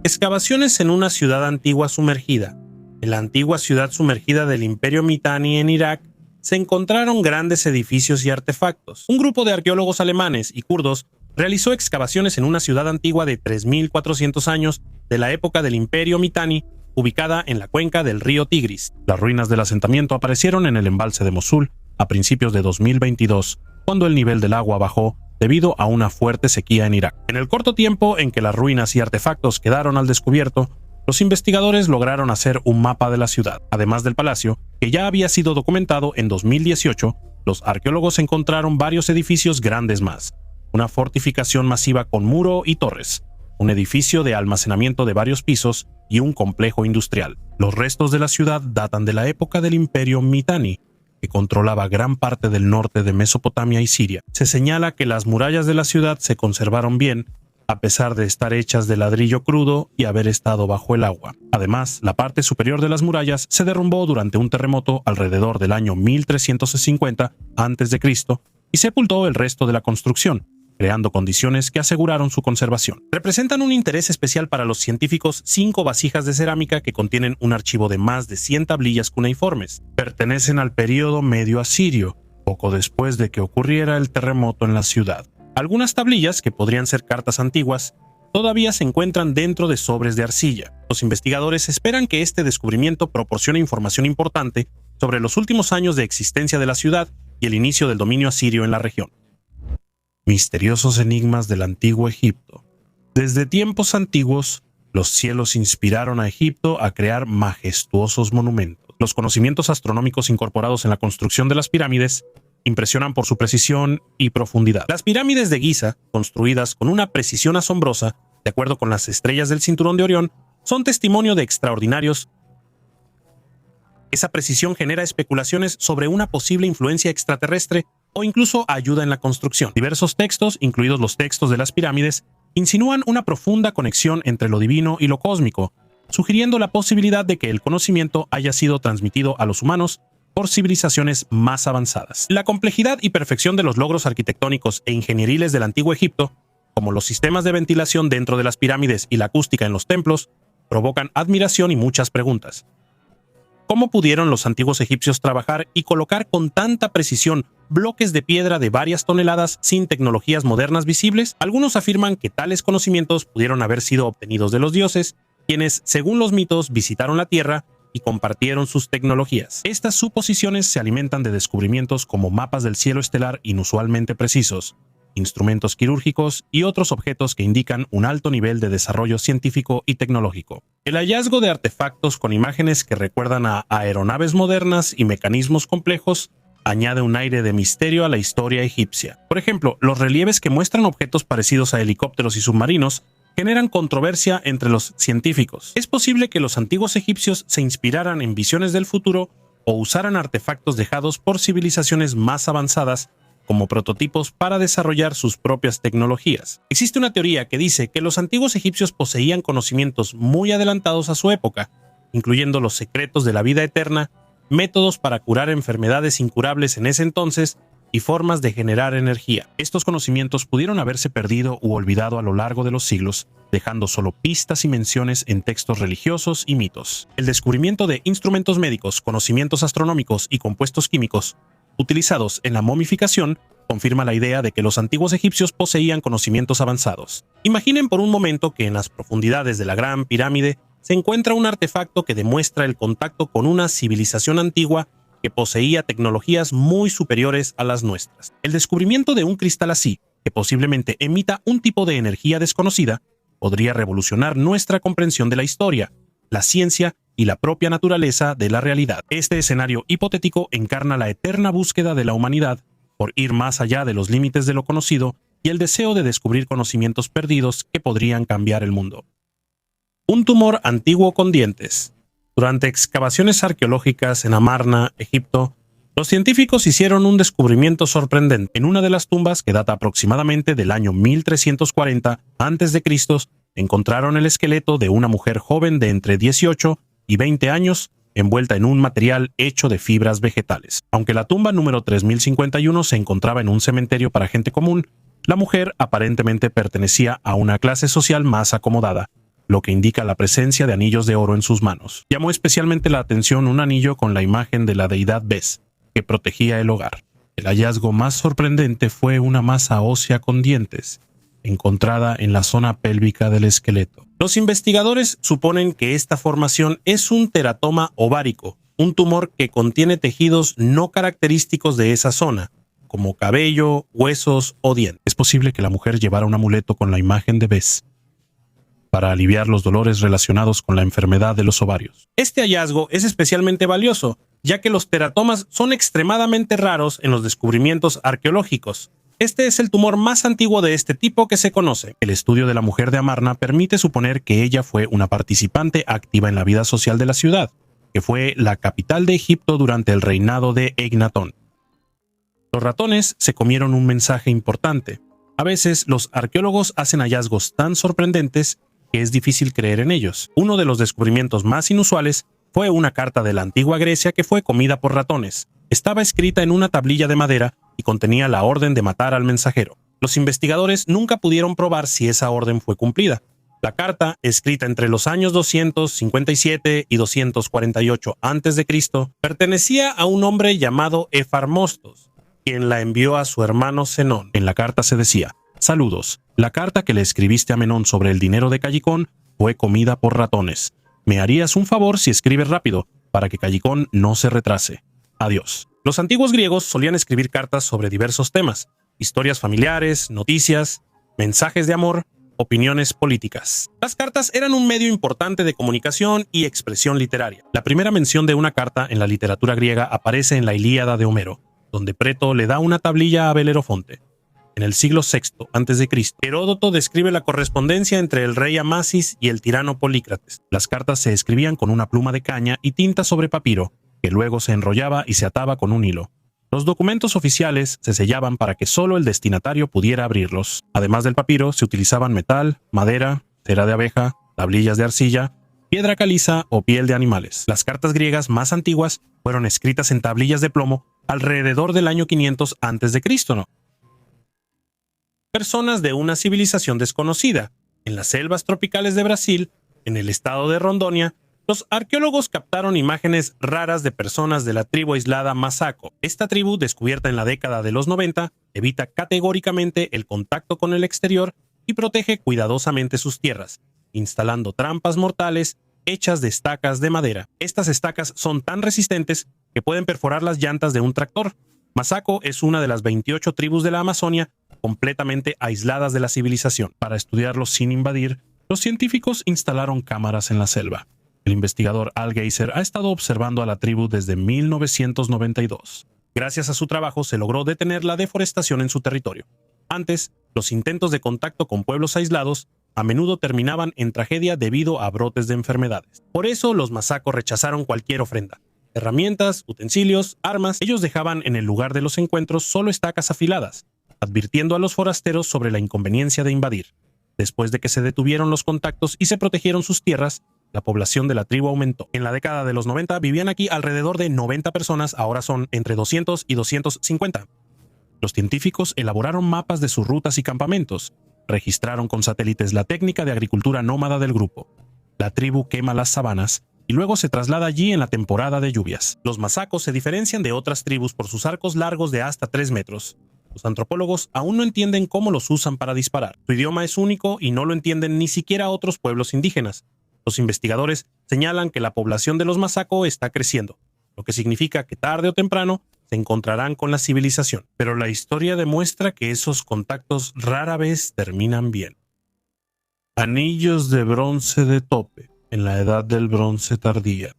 Excavaciones en una ciudad antigua sumergida. En la antigua ciudad sumergida del Imperio Mitanni en Irak, se encontraron grandes edificios y artefactos. Un grupo de arqueólogos alemanes y kurdos realizó excavaciones en una ciudad antigua de 3.400 años de la época del Imperio Mitanni, ubicada en la cuenca del río Tigris. Las ruinas del asentamiento aparecieron en el embalse de Mosul a principios de 2022, cuando el nivel del agua bajó debido a una fuerte sequía en Irak. En el corto tiempo en que las ruinas y artefactos quedaron al descubierto, los investigadores lograron hacer un mapa de la ciudad. Además del palacio, que ya había sido documentado en 2018, los arqueólogos encontraron varios edificios grandes más, una fortificación masiva con muro y torres, un edificio de almacenamiento de varios pisos y un complejo industrial. Los restos de la ciudad datan de la época del Imperio Mitanni, que controlaba gran parte del norte de Mesopotamia y Siria. Se señala que las murallas de la ciudad se conservaron bien, a pesar de estar hechas de ladrillo crudo y haber estado bajo el agua. Además, la parte superior de las murallas se derrumbó durante un terremoto alrededor del año 1350 a.C. y sepultó el resto de la construcción, creando condiciones que aseguraron su conservación. Representan un interés especial para los científicos 5 vasijas de cerámica que contienen un archivo de más de 100 tablillas cuneiformes. Pertenecen al período medio asirio, poco después de que ocurriera el terremoto en la ciudad. Algunas tablillas, que podrían ser cartas antiguas, todavía se encuentran dentro de sobres de arcilla. Los investigadores esperan que este descubrimiento proporcione información importante sobre los últimos años de existencia de la ciudad y el inicio del dominio asirio en la región. Misteriosos enigmas del antiguo Egipto. Desde tiempos antiguos, los cielos inspiraron a Egipto a crear majestuosos monumentos. Los conocimientos astronómicos incorporados en la construcción de las pirámides impresionan por su precisión y profundidad. Las pirámides de Giza, construidas con una precisión asombrosa, de acuerdo con las estrellas del cinturón de Orión, son testimonio de extraordinarios. Esa precisión genera especulaciones sobre una posible influencia extraterrestre o incluso ayuda en la construcción. Diversos textos, incluidos los textos de las pirámides, insinúan una profunda conexión entre lo divino y lo cósmico, sugiriendo la posibilidad de que el conocimiento haya sido transmitido a los humanos por civilizaciones más avanzadas. La complejidad y perfección de los logros arquitectónicos e ingenieriles del antiguo Egipto, como los sistemas de ventilación dentro de las pirámides y la acústica en los templos, provocan admiración y muchas preguntas. ¿Cómo pudieron los antiguos egipcios trabajar y colocar con tanta precisión bloques de piedra de varias toneladas sin tecnologías modernas visibles? Algunos afirman que tales conocimientos pudieron haber sido obtenidos de los dioses, quienes, según los mitos, visitaron la Tierra y compartieron sus tecnologías. Estas suposiciones se alimentan de descubrimientos como mapas del cielo estelar inusualmente precisos, instrumentos quirúrgicos y otros objetos que indican un alto nivel de desarrollo científico y tecnológico. El hallazgo de artefactos con imágenes que recuerdan a aeronaves modernas y mecanismos complejos añade un aire de misterio a la historia egipcia. Por ejemplo, los relieves que muestran objetos parecidos a helicópteros y submarinos generan controversia entre los científicos. Es posible que los antiguos egipcios se inspiraran en visiones del futuro o usaran artefactos dejados por civilizaciones más avanzadas como prototipos para desarrollar sus propias tecnologías. Existe una teoría que dice que los antiguos egipcios poseían conocimientos muy adelantados a su época, incluyendo los secretos de la vida eterna, métodos para curar enfermedades incurables en ese entonces y formas de generar energía. Estos conocimientos pudieron haberse perdido u olvidado a lo largo de los siglos, dejando solo pistas y menciones en textos religiosos y mitos. El descubrimiento de instrumentos médicos, conocimientos astronómicos y compuestos químicos utilizados en la momificación confirma la idea de que los antiguos egipcios poseían conocimientos avanzados. Imaginen por un momento que en las profundidades de la Gran Pirámide se encuentra un artefacto que demuestra el contacto con una civilización antigua que poseía tecnologías muy superiores a las nuestras. El descubrimiento de un cristal así, que posiblemente emita un tipo de energía desconocida, podría revolucionar nuestra comprensión de la historia, la ciencia y la propia naturaleza de la realidad. Este escenario hipotético encarna la eterna búsqueda de la humanidad por ir más allá de los límites de lo conocido y el deseo de descubrir conocimientos perdidos que podrían cambiar el mundo. Un tumor antiguo con dientes. Durante excavaciones arqueológicas en Amarna, Egipto, los científicos hicieron un descubrimiento sorprendente. En una de las tumbas, que data aproximadamente del año 1340 a.C., encontraron el esqueleto de una mujer joven de entre 18 y 20 años, envuelta en un material hecho de fibras vegetales. Aunque la tumba número 3051 se encontraba en un cementerio para gente común, la mujer aparentemente pertenecía a una clase social más acomodada, lo que indica la presencia de anillos de oro en sus manos. Llamó especialmente la atención un anillo con la imagen de la deidad Bes, que protegía el hogar. El hallazgo más sorprendente fue una masa ósea con dientes, encontrada en la zona pélvica del esqueleto. Los investigadores suponen que esta formación es un teratoma ovárico, un tumor que contiene tejidos no característicos de esa zona, como cabello, huesos o dientes. Es posible que la mujer llevara un amuleto con la imagen de Bes para aliviar los dolores relacionados con la enfermedad de los ovarios. Este hallazgo es especialmente valioso, ya que los teratomas son extremadamente raros en los descubrimientos arqueológicos. Este es el tumor más antiguo de este tipo que se conoce. El estudio de la mujer de Amarna permite suponer que ella fue una participante activa en la vida social de la ciudad, que fue la capital de Egipto durante el reinado de Egnatón. Los ratones se comieron un mensaje importante. A veces los arqueólogos hacen hallazgos tan sorprendentes que es difícil creer en ellos. Uno de los descubrimientos más inusuales fue una carta de la antigua Grecia que fue comida por ratones. Estaba escrita en una tablilla de madera y contenía la orden de matar al mensajero. Los investigadores nunca pudieron probar si esa orden fue cumplida. La carta, escrita entre los años 257 y 248 a.C., pertenecía a un hombre llamado Efarmostos, quien la envió a su hermano Zenón. En la carta se decía: «Saludos, la carta que le escribiste a Menón sobre el dinero de Callicón fue comida por ratones. Me harías un favor si escribes rápido, para que Callicón no se retrase. Adiós». Los antiguos griegos solían escribir cartas sobre diversos temas: historias familiares, noticias, mensajes de amor, opiniones políticas. Las cartas eran un medio importante de comunicación y expresión literaria. La primera mención de una carta en la literatura griega aparece en la Ilíada de Homero, donde Preto le da una tablilla a Belerofonte. En el siglo VI a.C., Heródoto describe la correspondencia entre el rey Amasis y el tirano Polícrates. Las cartas se escribían con una pluma de caña y tinta sobre papiro, que luego se enrollaba y se ataba con un hilo. Los documentos oficiales se sellaban para que solo el destinatario pudiera abrirlos. Además del papiro, se utilizaban metal, madera, cera de abeja, tablillas de arcilla, piedra caliza o piel de animales. Las cartas griegas más antiguas fueron escritas en tablillas de plomo alrededor del año 500 a.C., ¿no? Personas de una civilización desconocida. En las selvas tropicales de Brasil, en el estado de Rondônia, los arqueólogos captaron imágenes raras de personas de la tribu aislada Masaco. Esta tribu, descubierta en la década de los 90, evita categóricamente el contacto con el exterior y protege cuidadosamente sus tierras, instalando trampas mortales hechas de estacas de madera. Estas estacas son tan resistentes que pueden perforar las llantas de un tractor. Masaco es una de las 28 tribus de la Amazonia completamente aisladas de la civilización. Para estudiarlos sin invadir, los científicos instalaron cámaras en la selva. El investigador Al Geiser ha estado observando a la tribu desde 1992. Gracias a su trabajo se logró detener la deforestación en su territorio. Antes, los intentos de contacto con pueblos aislados a menudo terminaban en tragedia debido a brotes de enfermedades. Por eso los Masaco rechazaron cualquier ofrenda. Herramientas, utensilios, armas, ellos dejaban en el lugar de los encuentros solo estacas afiladas, advirtiendo a los forasteros sobre la inconveniencia de invadir. Después de que se detuvieron los contactos y se protegieron sus tierras, la población de la tribu aumentó. En la década de los 90 vivían aquí alrededor de 90 personas, ahora son entre 200 y 250. Los científicos elaboraron mapas de sus rutas y campamentos, registraron con satélites la técnica de agricultura nómada del grupo. La tribu quema las sabanas y luego se traslada allí en la temporada de lluvias. Los masacos se diferencian de otras tribus por sus arcos largos de hasta 3 metros. Los antropólogos aún no entienden cómo los usan para disparar. Su idioma es único y no lo entienden ni siquiera otros pueblos indígenas. Los investigadores señalan que la población de los Masaco está creciendo, lo que significa que tarde o temprano se encontrarán con la civilización. Pero la historia demuestra que esos contactos rara vez terminan bien. Anillos de bronce de tope en la Edad del Bronce tardía.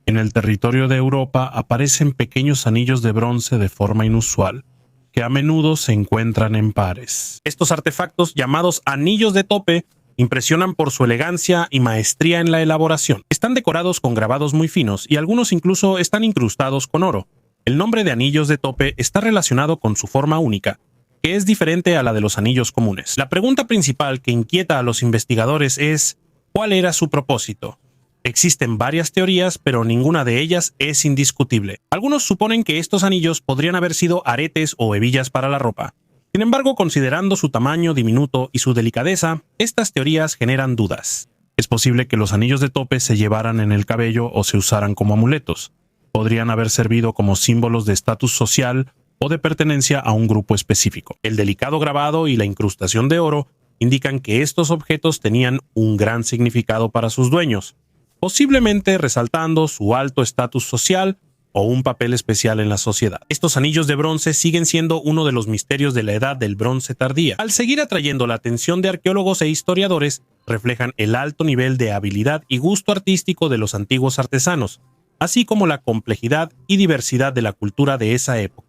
En el territorio de Europa aparecen pequeños anillos de bronce de forma inusual, que a menudo se encuentran en pares. Estos artefactos, llamados anillos de tope, impresionan por su elegancia y maestría en la elaboración. Están decorados con grabados muy finos y algunos incluso están incrustados con oro. El nombre de anillos de tope está relacionado con su forma única, que es diferente a la de los anillos comunes. La pregunta principal que inquieta a los investigadores es: ¿cuál era su propósito? Existen varias teorías, pero ninguna de ellas es indiscutible. Algunos suponen que estos anillos podrían haber sido aretes o hebillas para la ropa. Sin embargo, considerando su tamaño diminuto y su delicadeza, estas teorías generan dudas. Es posible que los anillos de tope se llevaran en el cabello o se usaran como amuletos. Podrían haber servido como símbolos de estatus social o de pertenencia a un grupo específico. El delicado grabado y la incrustación de oro indican que estos objetos tenían un gran significado para sus dueños, posiblemente resaltando su alto estatus social o un papel especial en la sociedad. Estos anillos de bronce siguen siendo uno de los misterios de la Edad del Bronce tardía. Al seguir atrayendo la atención de arqueólogos e historiadores, reflejan el alto nivel de habilidad y gusto artístico de los antiguos artesanos, así como la complejidad y diversidad de la cultura de esa época.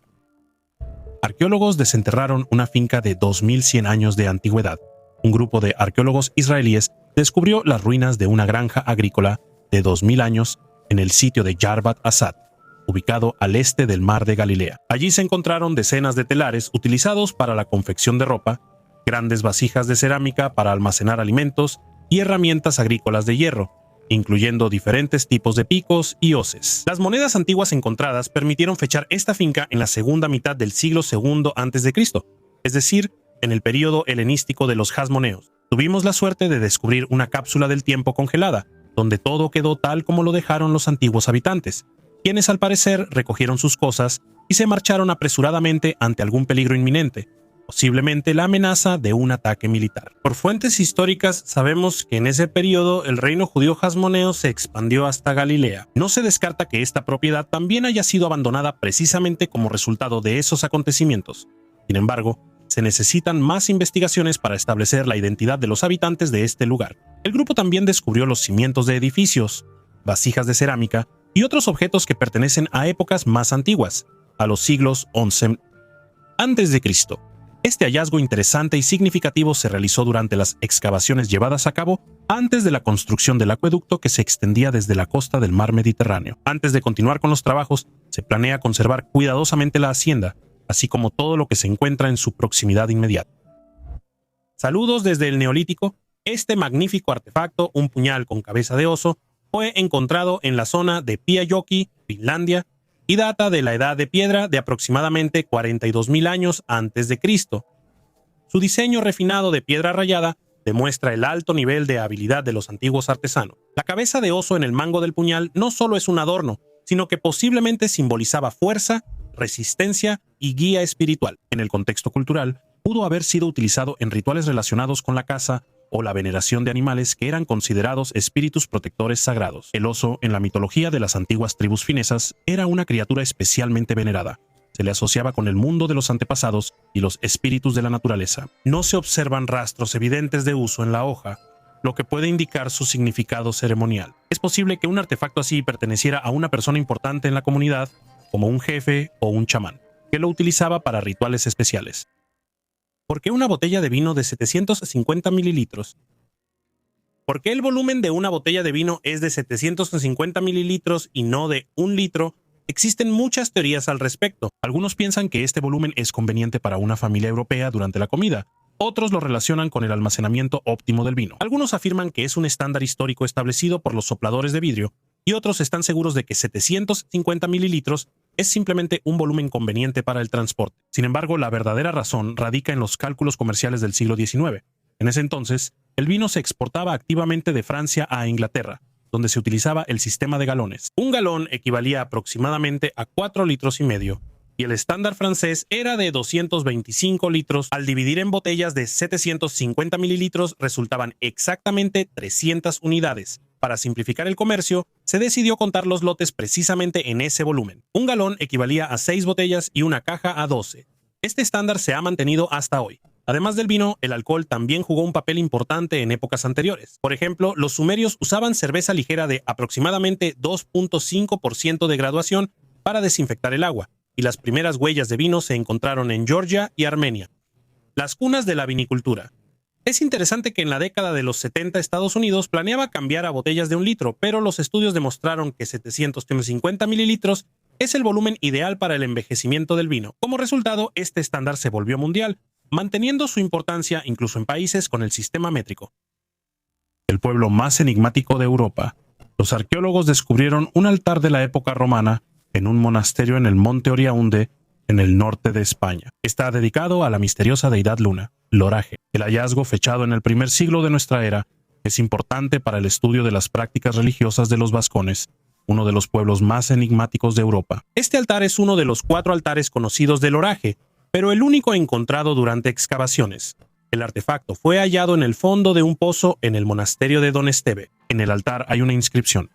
Arqueólogos desenterraron una finca de 2100 años de antigüedad. Un grupo de arqueólogos israelíes descubrió las ruinas de una granja agrícola de 2000 años en el sitio de Yarbat Asad, ubicado al este del Mar de Galilea. Allí se encontraron decenas de telares utilizados para la confección de ropa, grandes vasijas de cerámica para almacenar alimentos y herramientas agrícolas de hierro, incluyendo diferentes tipos de picos y hoces. Las monedas antiguas encontradas permitieron fechar esta finca en la segunda mitad del siglo II a.C., es decir, en el período helenístico de los Hasmoneos. Tuvimos la suerte de descubrir una cápsula del tiempo congelada, donde todo quedó tal como lo dejaron los antiguos habitantes, quienes al parecer recogieron sus cosas y se marcharon apresuradamente ante algún peligro inminente, posiblemente la amenaza de un ataque militar. Por fuentes históricas sabemos que en ese periodo el reino judío hasmoneo se expandió hasta Galilea. No se descarta que esta propiedad también haya sido abandonada precisamente como resultado de esos acontecimientos. Sin embargo, se necesitan más investigaciones para establecer la identidad de los habitantes de este lugar. El grupo también descubrió los cimientos de edificios, vasijas de cerámica y otros objetos que pertenecen a épocas más antiguas, a los siglos XI a.C. Este hallazgo interesante y significativo se realizó durante las excavaciones llevadas a cabo antes de la construcción del acueducto que se extendía desde la costa del mar Mediterráneo. Antes de continuar con los trabajos, se planea conservar cuidadosamente la hacienda, así como todo lo que se encuentra en su proximidad inmediata. Saludos desde el Neolítico. Este magnífico artefacto, un puñal con cabeza de oso, fue encontrado en la zona de Pyhäjoki, Finlandia, y data de la Edad de Piedra de aproximadamente 42.000 años antes de Cristo. Su diseño refinado de piedra rayada demuestra el alto nivel de habilidad de los antiguos artesanos. La cabeza de oso en el mango del puñal no solo es un adorno, sino que posiblemente simbolizaba fuerza, resistencia y guía espiritual. En el contexto cultural, pudo haber sido utilizado en rituales relacionados con la caza o la veneración de animales que eran considerados espíritus protectores sagrados. El oso, en la mitología de las antiguas tribus finesas, era una criatura especialmente venerada. Se le asociaba con el mundo de los antepasados y los espíritus de la naturaleza. No se observan rastros evidentes de uso en la hoja, lo que puede indicar su significado ceremonial. Es posible que un artefacto así perteneciera a una persona importante en la comunidad, como un jefe o un chamán, que lo utilizaba para rituales especiales. ¿Por qué una botella de vino de 750 mililitros? ¿Por qué el volumen de una botella de vino es de 750 mililitros y no de 1 litro? Existen muchas teorías al respecto. Algunos piensan que este volumen es conveniente para una familia europea durante la comida. Otros lo relacionan con el almacenamiento óptimo del vino. Algunos afirman que es un estándar histórico establecido por los sopladores de vidrio, y otros están seguros de que 750 mililitros es simplemente un volumen conveniente para el transporte. Sin embargo, la verdadera razón radica en los cálculos comerciales del siglo XIX. En ese entonces, el vino se exportaba activamente de Francia a Inglaterra, donde se utilizaba el sistema de galones. Un galón equivalía aproximadamente a 4,5 litros, y el estándar francés era de 225 litros. Al dividir en botellas de 750 mililitros resultaban exactamente 300 unidades. Para simplificar el comercio, se decidió contar los lotes precisamente en ese volumen. Un galón equivalía a 6 botellas y una caja a 12. Este estándar se ha mantenido hasta hoy. Además del vino, el alcohol también jugó un papel importante en épocas anteriores. Por ejemplo, los sumerios usaban cerveza ligera de aproximadamente 2.5% de graduación para desinfectar el agua, y las primeras huellas de vino se encontraron en Georgia y Armenia. Las cunas de la vinicultura. Es interesante que en la década de los 70 Estados Unidos planeaba cambiar a botellas de 1 litro, pero los estudios demostraron que 750 mililitros es el volumen ideal para el envejecimiento del vino. Como resultado, este estándar se volvió mundial, manteniendo su importancia incluso en países con el sistema métrico. El pueblo más enigmático de Europa. Los arqueólogos descubrieron un altar de la época romana en un monasterio en el monte Oriaunde, en el norte de España. Está dedicado a la misteriosa deidad Luna, Loraje. El hallazgo, fechado en el primer siglo de nuestra era, es importante para el estudio de las prácticas religiosas de los vascones, uno de los pueblos más enigmáticos de Europa. Este altar es uno de los 4 altares conocidos de Loraje, pero el único encontrado durante excavaciones. El artefacto fue hallado en el fondo de un pozo en el monasterio de Don Esteve. En el altar hay una inscripción: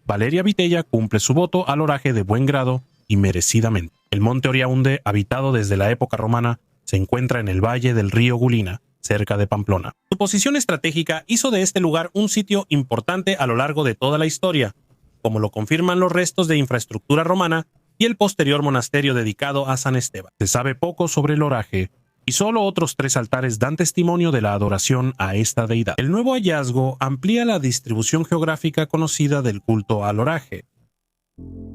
Valeria Vitella cumple su voto al Loraje de buen grado y merecidamente. El monte Oriaunde, habitado desde la época romana, se encuentra en el valle del río Gulina, cerca de Pamplona. Su posición estratégica hizo de este lugar un sitio importante a lo largo de toda la historia, como lo confirman los restos de infraestructura romana y el posterior monasterio dedicado a San Esteban. Se sabe poco sobre el Loraje, y solo otros 3 altares dan testimonio de la adoración a esta deidad. El nuevo hallazgo amplía la distribución geográfica conocida del culto al Loraje.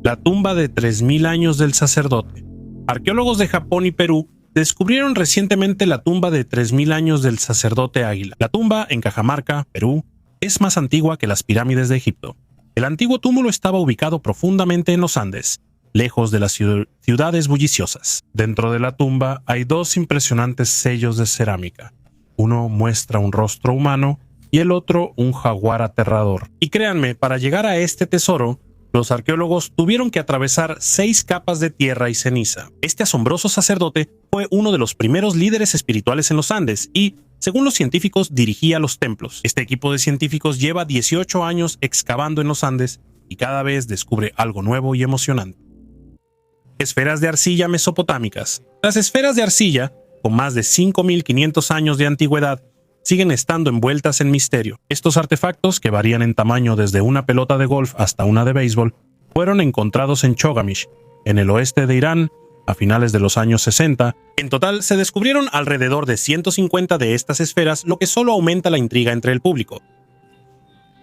La tumba de 3.000 años del sacerdote. Arqueólogos de Japón y Perú descubrieron recientemente la tumba de 3.000 años del sacerdote Águila. La tumba, en Cajamarca, Perú, es más antigua que las pirámides de Egipto. El antiguo túmulo estaba ubicado profundamente en los Andes, lejos de las ciudades bulliciosas. Dentro de la tumba hay dos impresionantes sellos de cerámica. Uno muestra un rostro humano y el otro un jaguar aterrador. Y créanme, para llegar a este tesoro, los arqueólogos tuvieron que atravesar 6 capas de tierra y ceniza. Este asombroso sacerdote fue uno de los primeros líderes espirituales en los Andes y, según los científicos, dirigía los templos. Este equipo de científicos lleva 18 años excavando en los Andes y cada vez descubre algo nuevo y emocionante. Esferas de arcilla mesopotámicas. Las esferas de arcilla, con más de 5.500 años de antigüedad, siguen estando envueltas en misterio. Estos artefactos, que varían en tamaño desde una pelota de golf hasta una de béisbol, fueron encontrados en Chogamish, en el oeste de Irán, a finales de los años 60. En total, se descubrieron alrededor de 150 de estas esferas, lo que solo aumenta la intriga entre el público.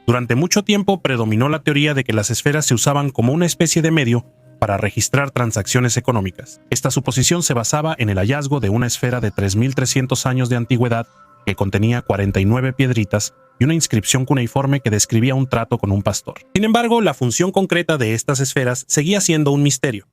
Durante mucho tiempo predominó la teoría de que las esferas se usaban como una especie de medio para registrar transacciones económicas. Esta suposición se basaba en el hallazgo de una esfera de 3.300 años de antigüedad que contenía 49 piedritas y una inscripción cuneiforme que describía un trato con un pastor. Sin embargo, la función concreta de estas esferas seguía siendo un misterio.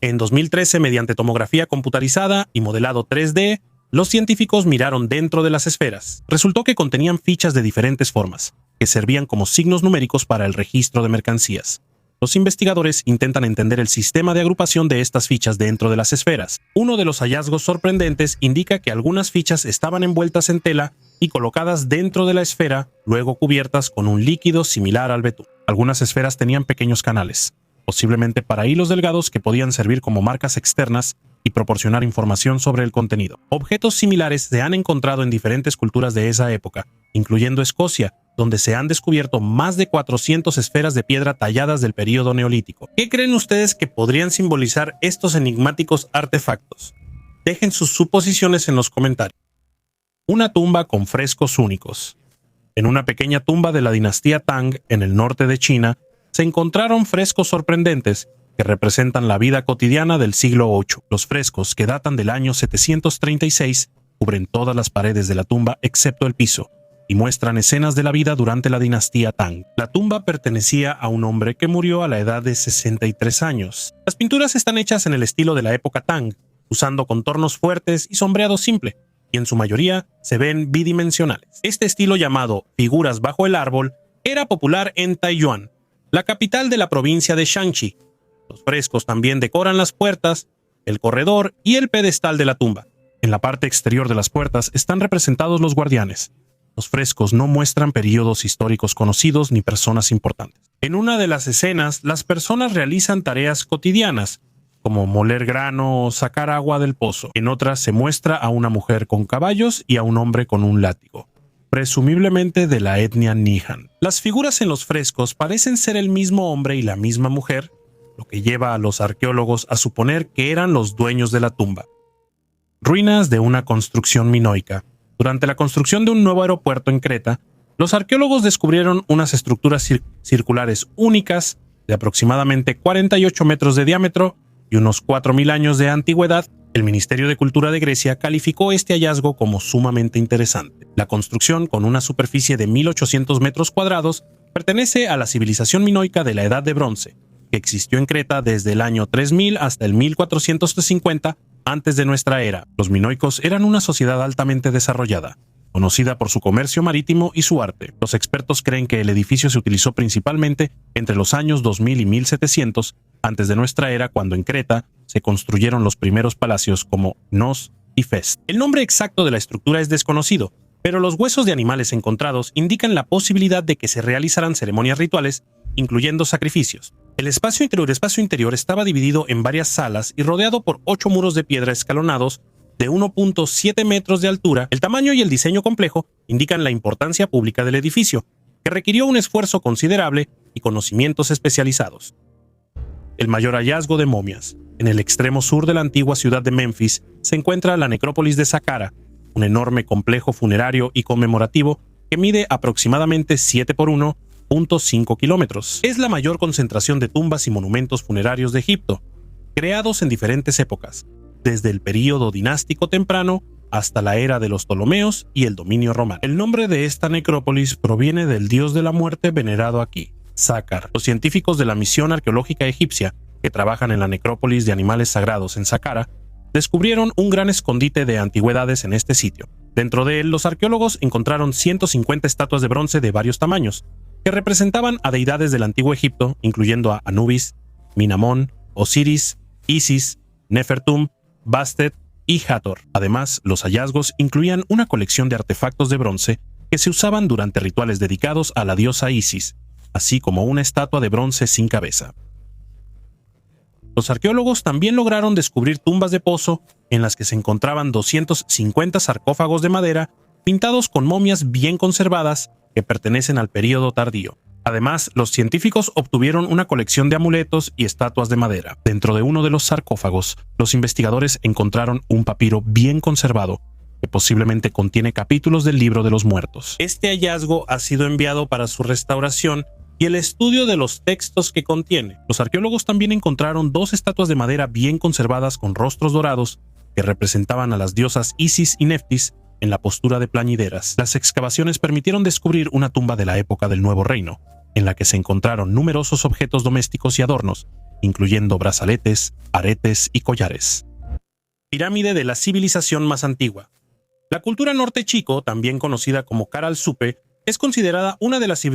En 2013, mediante tomografía computarizada y modelado 3D, los científicos miraron dentro de las esferas. Resultó que contenían fichas de diferentes formas, que servían como signos numéricos para el registro de mercancías. Los investigadores intentan entender el sistema de agrupación de estas fichas dentro de las esferas. Uno de los hallazgos sorprendentes indica que algunas fichas estaban envueltas en tela y colocadas dentro de la esfera, luego cubiertas con un líquido similar al betún. Algunas esferas tenían pequeños canales, posiblemente para hilos delgados que podían servir como marcas externas y proporcionar información sobre el contenido. Objetos similares se han encontrado en diferentes culturas de esa época, incluyendo Escocia, donde se han descubierto más de 400 esferas de piedra talladas del período neolítico. ¿Qué creen ustedes que podrían simbolizar estos enigmáticos artefactos? Dejen sus suposiciones en los comentarios. Una tumba con frescos únicos. En una pequeña tumba de la dinastía Tang, en el norte de China, se encontraron frescos sorprendentes que representan la vida cotidiana del siglo VIII. Los frescos, que datan del año 736, cubren todas las paredes de la tumba excepto el piso, y muestran escenas de la vida durante la dinastía Tang. La tumba pertenecía a un hombre que murió a la edad de 63 años. Las pinturas están hechas en el estilo de la época Tang, usando contornos fuertes y sombreado simple, y en su mayoría se ven bidimensionales. Este estilo, llamado figuras bajo el árbol, era popular en Taiyuan, la capital de la provincia de Shanxi. Los frescos también decoran las puertas, el corredor y el pedestal de la tumba. En la parte exterior de las puertas están representados los guardianes. Los frescos no muestran periodos históricos conocidos ni personas importantes. En una de las escenas, las personas realizan tareas cotidianas, como moler grano o sacar agua del pozo. En otras se muestra a una mujer con caballos y a un hombre con un látigo, presumiblemente de la etnia Nihan. Las figuras en los frescos parecen ser el mismo hombre y la misma mujer, lo que lleva a los arqueólogos a suponer que eran los dueños de la tumba. Ruinas de una construcción minoica. Durante la construcción de un nuevo aeropuerto en Creta, los arqueólogos descubrieron unas estructuras circulares únicas de aproximadamente 48 metros de diámetro y unos 4.000 años de antigüedad. El Ministerio de Cultura de Grecia calificó este hallazgo como sumamente interesante. La construcción, con una superficie de 1.800 metros cuadrados, pertenece a la civilización minoica de la Edad de Bronce, que existió en Creta desde el año 3000 hasta el 1450 antes de nuestra era. Los minoicos eran una sociedad altamente desarrollada, conocida por su comercio marítimo y su arte. Los expertos creen que el edificio se utilizó principalmente entre los años 2000 y 1700 antes de nuestra era, cuando en Creta se construyeron los primeros palacios como Knos y Fes. El nombre exacto de la estructura es desconocido, pero los huesos de animales encontrados indican la posibilidad de que se realizaran ceremonias rituales, incluyendo sacrificios. El espacio interior estaba dividido en varias salas y rodeado por 8 muros de piedra escalonados de 1.7 metros de altura. El tamaño y el diseño complejo indican la importancia pública del edificio, que requirió un esfuerzo considerable y conocimientos especializados. El mayor hallazgo de momias. En el extremo sur de la antigua ciudad de Memphis se encuentra la necrópolis de Saqqara, un enorme complejo funerario y conmemorativo que mide aproximadamente 7 por 1.5 kilómetros. Es la mayor concentración de tumbas y monumentos funerarios de Egipto, creados en diferentes épocas, desde el período dinástico temprano hasta la era de los Ptolomeos y el dominio romano. El nombre de esta necrópolis proviene del dios de la muerte venerado aquí, Sácar. Los científicos de la misión arqueológica egipcia que trabajan en la necrópolis de animales sagrados en Saqqara, descubrieron un gran escondite de antigüedades en este sitio. Dentro de él, los arqueólogos encontraron 150 estatuas de bronce de varios tamaños, que representaban a deidades del antiguo Egipto, incluyendo a Anubis, Minamón, Osiris, Isis, Nefertum, Bastet y Hathor. Además, los hallazgos incluían una colección de artefactos de bronce que se usaban durante rituales dedicados a la diosa Isis, así como una estatua de bronce sin cabeza. Los arqueólogos también lograron descubrir tumbas de pozo en las que se encontraban 250 sarcófagos de madera pintados con momias bien conservadas que pertenecen al período tardío. Además, los científicos obtuvieron una colección de amuletos y estatuas de madera. Dentro de uno de los sarcófagos, los investigadores encontraron un papiro bien conservado que posiblemente contiene capítulos del Libro de los Muertos. Este hallazgo ha sido enviado para su restauración y el estudio de los textos que contiene. Los arqueólogos también encontraron 2 estatuas de madera bien conservadas con rostros dorados que representaban a las diosas Isis y Neftis en la postura de plañideras. Las excavaciones permitieron descubrir una tumba de la época del Nuevo Reino, en la que se encontraron numerosos objetos domésticos y adornos, incluyendo brazaletes, aretes y collares. Pirámide de la civilización más antigua. La cultura norte chico, también conocida como Caral Supe, es considerada una de las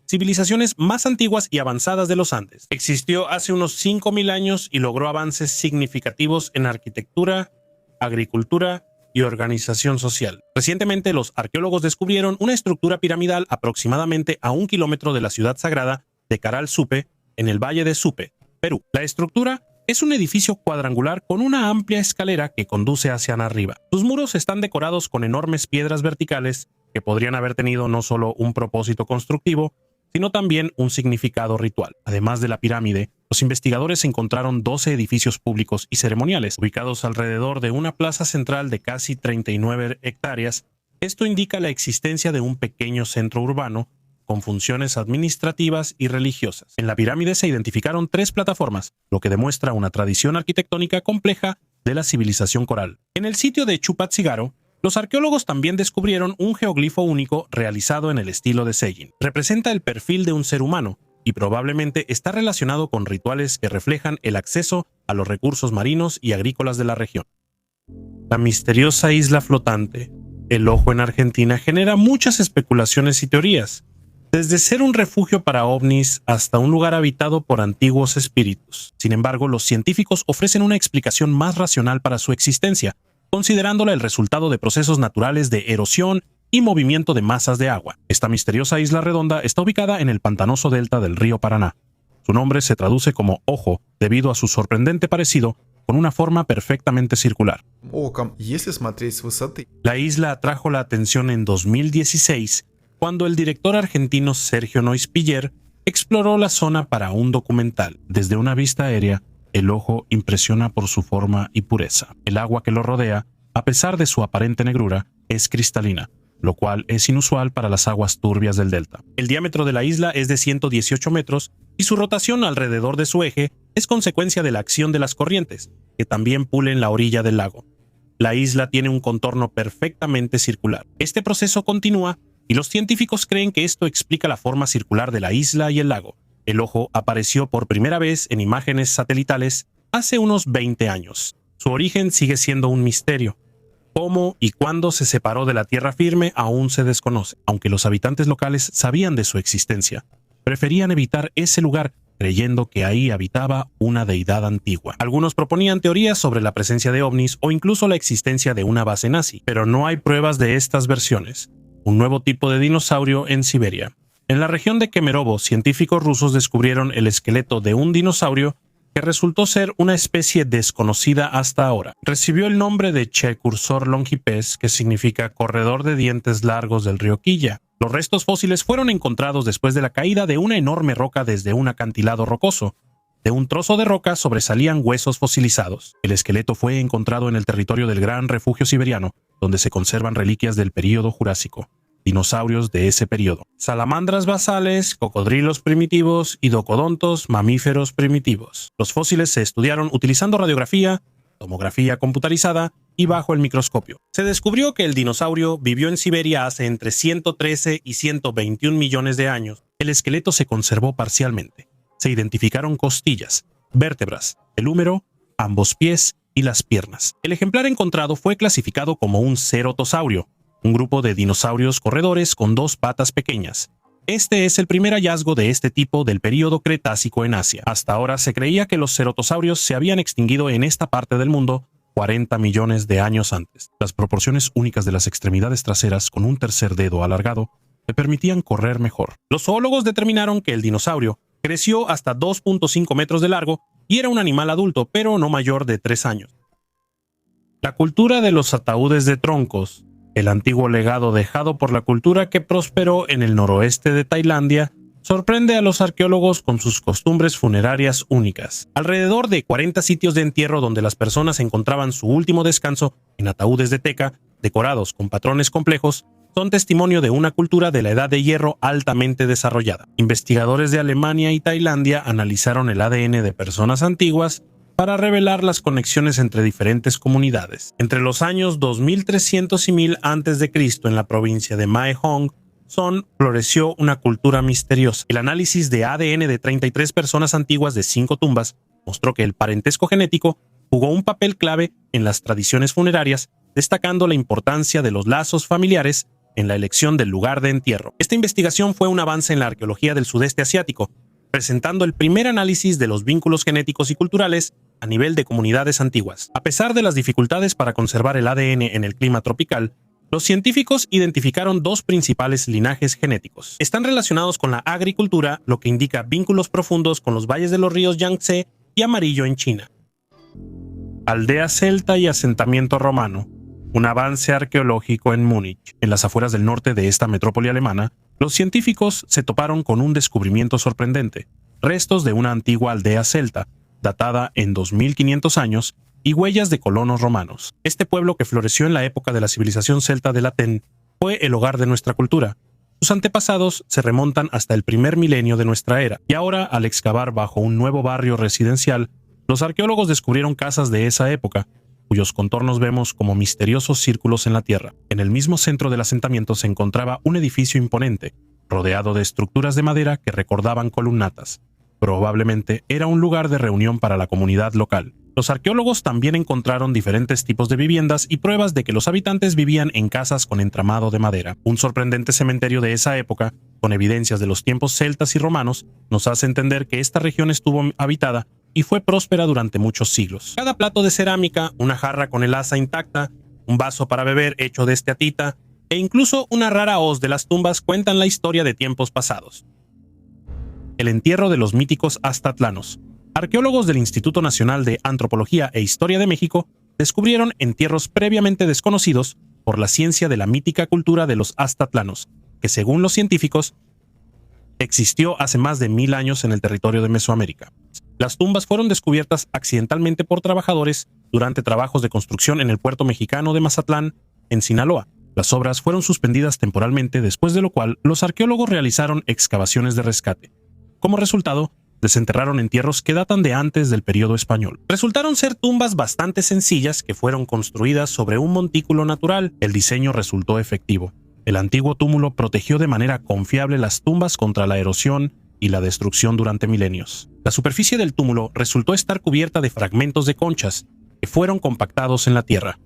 civilizaciones más antiguas y avanzadas de los Andes. Existió hace unos 5.000 años y logró avances significativos en arquitectura, agricultura y organización social. Recientemente, los arqueólogos descubrieron una estructura piramidal aproximadamente a 1 kilómetro de la ciudad sagrada de Caral Supe, en el Valle de Supe, Perú. La estructura es un edificio cuadrangular con una amplia escalera que conduce hacia arriba. Sus muros están decorados con enormes piedras verticales que podrían haber tenido no solo un propósito constructivo, sino también un significado ritual. Además de la pirámide, los investigadores encontraron 12 edificios públicos y ceremoniales, ubicados alrededor de una plaza central de casi 39 hectáreas. Esto indica la existencia de un pequeño centro urbano con funciones administrativas y religiosas. En la pirámide se identificaron 3 plataformas, lo que demuestra una tradición arquitectónica compleja de la civilización coral. En el sitio de Chupatzigaro, los arqueólogos también descubrieron un geoglifo único realizado en el estilo de Sejin. Representa el perfil de un ser humano y probablemente está relacionado con rituales que reflejan el acceso a los recursos marinos y agrícolas de la región. La misteriosa isla flotante, El Ojo en Argentina, genera muchas especulaciones y teorías, desde ser un refugio para ovnis hasta un lugar habitado por antiguos espíritus. Sin embargo, los científicos ofrecen una explicación más racional para su existencia, considerándola el resultado de procesos naturales de erosión y movimiento de masas de agua. Esta misteriosa isla redonda está ubicada en el pantanoso delta del río Paraná. Su nombre se traduce como ojo debido a su sorprendente parecido con una forma perfectamente circular. La isla atrajo la atención en 2016 cuando el director argentino Sergio Neuspiller exploró la zona para un documental. Desde una vista aérea, el ojo impresiona por su forma y pureza. El agua que lo rodea, a pesar de su aparente negrura, es cristalina, lo cual es inusual para las aguas turbias del delta. El diámetro de la isla es de 118 metros y su rotación alrededor de su eje es consecuencia de la acción de las corrientes, que también pulen la orilla del lago. La isla tiene un contorno perfectamente circular. Este proceso continúa y los científicos creen que esto explica la forma circular de la isla y el lago. El ojo apareció por primera vez en imágenes satelitales hace unos 20 años. Su origen sigue siendo un misterio. Cómo y cuándo se separó de la tierra firme aún se desconoce, aunque los habitantes locales sabían de su existencia. Preferían evitar ese lugar creyendo que ahí habitaba una deidad antigua. Algunos proponían teorías sobre la presencia de ovnis o incluso la existencia de una base nazi, pero no hay pruebas de estas versiones. Un nuevo tipo de dinosaurio en Siberia. En la región de Kemerovo, científicos rusos descubrieron el esqueleto de un dinosaurio que resultó ser una especie desconocida hasta ahora. Recibió el nombre de Checursor longipes, que significa corredor de dientes largos del río Quilla. Los restos fósiles fueron encontrados después de la caída de una enorme roca desde un acantilado rocoso. De un trozo de roca sobresalían huesos fosilizados. El esqueleto fue encontrado en el territorio del Gran Refugio Siberiano, donde se conservan reliquias del período Jurásico, dinosaurios de ese periodo, salamandras basales, cocodrilos primitivos y docodontos, mamíferos primitivos. Los fósiles se estudiaron utilizando radiografía, tomografía computarizada y bajo el microscopio. Se descubrió que el dinosaurio vivió en Siberia hace entre 113 y 121 millones de años. El esqueleto se conservó parcialmente. Se identificaron costillas, vértebras, el húmero, ambos pies y las piernas. El ejemplar encontrado fue clasificado como un ceratosaurio, un grupo de dinosaurios corredores con 2 patas pequeñas. Este es el primer hallazgo de este tipo del período Cretácico en Asia. Hasta ahora se creía que los ceratosaurios se habían extinguido en esta parte del mundo 40 millones de años antes. Las proporciones únicas de las extremidades traseras con un tercer dedo alargado le permitían correr mejor. Los zoólogos determinaron que el dinosaurio creció hasta 2.5 metros de largo y era un animal adulto, pero no mayor de 3 años. La cultura de los ataúdes de troncos, el antiguo legado dejado por la cultura que prosperó en el noroeste de Tailandia, sorprende a los arqueólogos con sus costumbres funerarias únicas. Alrededor de 40 sitios de entierro donde las personas encontraban su último descanso en ataúdes de teca, decorados con patrones complejos, son testimonio de una cultura de la Edad de Hierro altamente desarrollada. Investigadores de Alemania y Tailandia analizaron el ADN de personas antiguas para revelar las conexiones entre diferentes comunidades. Entre los años 2300 y 1000 a.C. en la provincia de Mae Hong, floreció una cultura misteriosa. El análisis de ADN de 33 personas antiguas de 5 tumbas mostró que el parentesco genético jugó un papel clave en las tradiciones funerarias, destacando la importancia de los lazos familiares en la elección del lugar de entierro. Esta investigación fue un avance en la arqueología del sudeste asiático, presentando el primer análisis de los vínculos genéticos y culturales a nivel de comunidades antiguas. A pesar de las dificultades para conservar el ADN en el clima tropical, los científicos identificaron 2 principales linajes genéticos. Están relacionados con la agricultura, lo que indica vínculos profundos con los valles de los ríos Yangtze y Amarillo en China. Aldea celta y asentamiento romano. Un avance arqueológico en Múnich. En las afueras del norte de esta metrópoli alemana, los científicos se toparon con un descubrimiento sorprendente: restos de una antigua aldea celta, datada en 2500 años, y huellas de colonos romanos. Este pueblo, que floreció en la época de la civilización celta de Latén, fue el hogar de nuestra cultura. Sus antepasados se remontan hasta el primer milenio de nuestra era, y ahora, al excavar bajo un nuevo barrio residencial, los arqueólogos descubrieron casas de esa época, cuyos contornos vemos como misteriosos círculos en la tierra. En el mismo centro del asentamiento se encontraba un edificio imponente, rodeado de estructuras de madera que recordaban columnatas. Probablemente era un lugar de reunión para la comunidad local. Los arqueólogos también encontraron diferentes tipos de viviendas y pruebas de que los habitantes vivían en casas con entramado de madera. Un sorprendente cementerio de esa época, con evidencias de los tiempos celtas y romanos, nos hace entender que esta región estuvo habitada y fue próspera durante muchos siglos. Cada plato de cerámica, una jarra con el asa intacta, un vaso para beber hecho de esteatita e incluso una rara hoz de las tumbas cuentan la historia de tiempos pasados. El entierro de los míticos aztlanos. Arqueólogos del Instituto Nacional de Antropología e Historia de México descubrieron entierros previamente desconocidos por la ciencia de la mítica cultura de los aztlanos, que según los científicos existió hace más de 1000 años en el territorio de Mesoamérica. Las tumbas fueron descubiertas accidentalmente por trabajadores durante trabajos de construcción en el puerto mexicano de Mazatlán, en Sinaloa. Las obras fueron suspendidas temporalmente, después de lo cual los arqueólogos realizaron excavaciones de rescate. Como resultado, desenterraron entierros que datan de antes del período español. Resultaron ser tumbas bastante sencillas que fueron construidas sobre un montículo natural. El diseño resultó efectivo. El antiguo túmulo protegió de manera confiable las tumbas contra la erosión y la destrucción durante milenios. La superficie del túmulo resultó estar cubierta de fragmentos de conchas que fueron compactados en la tierra.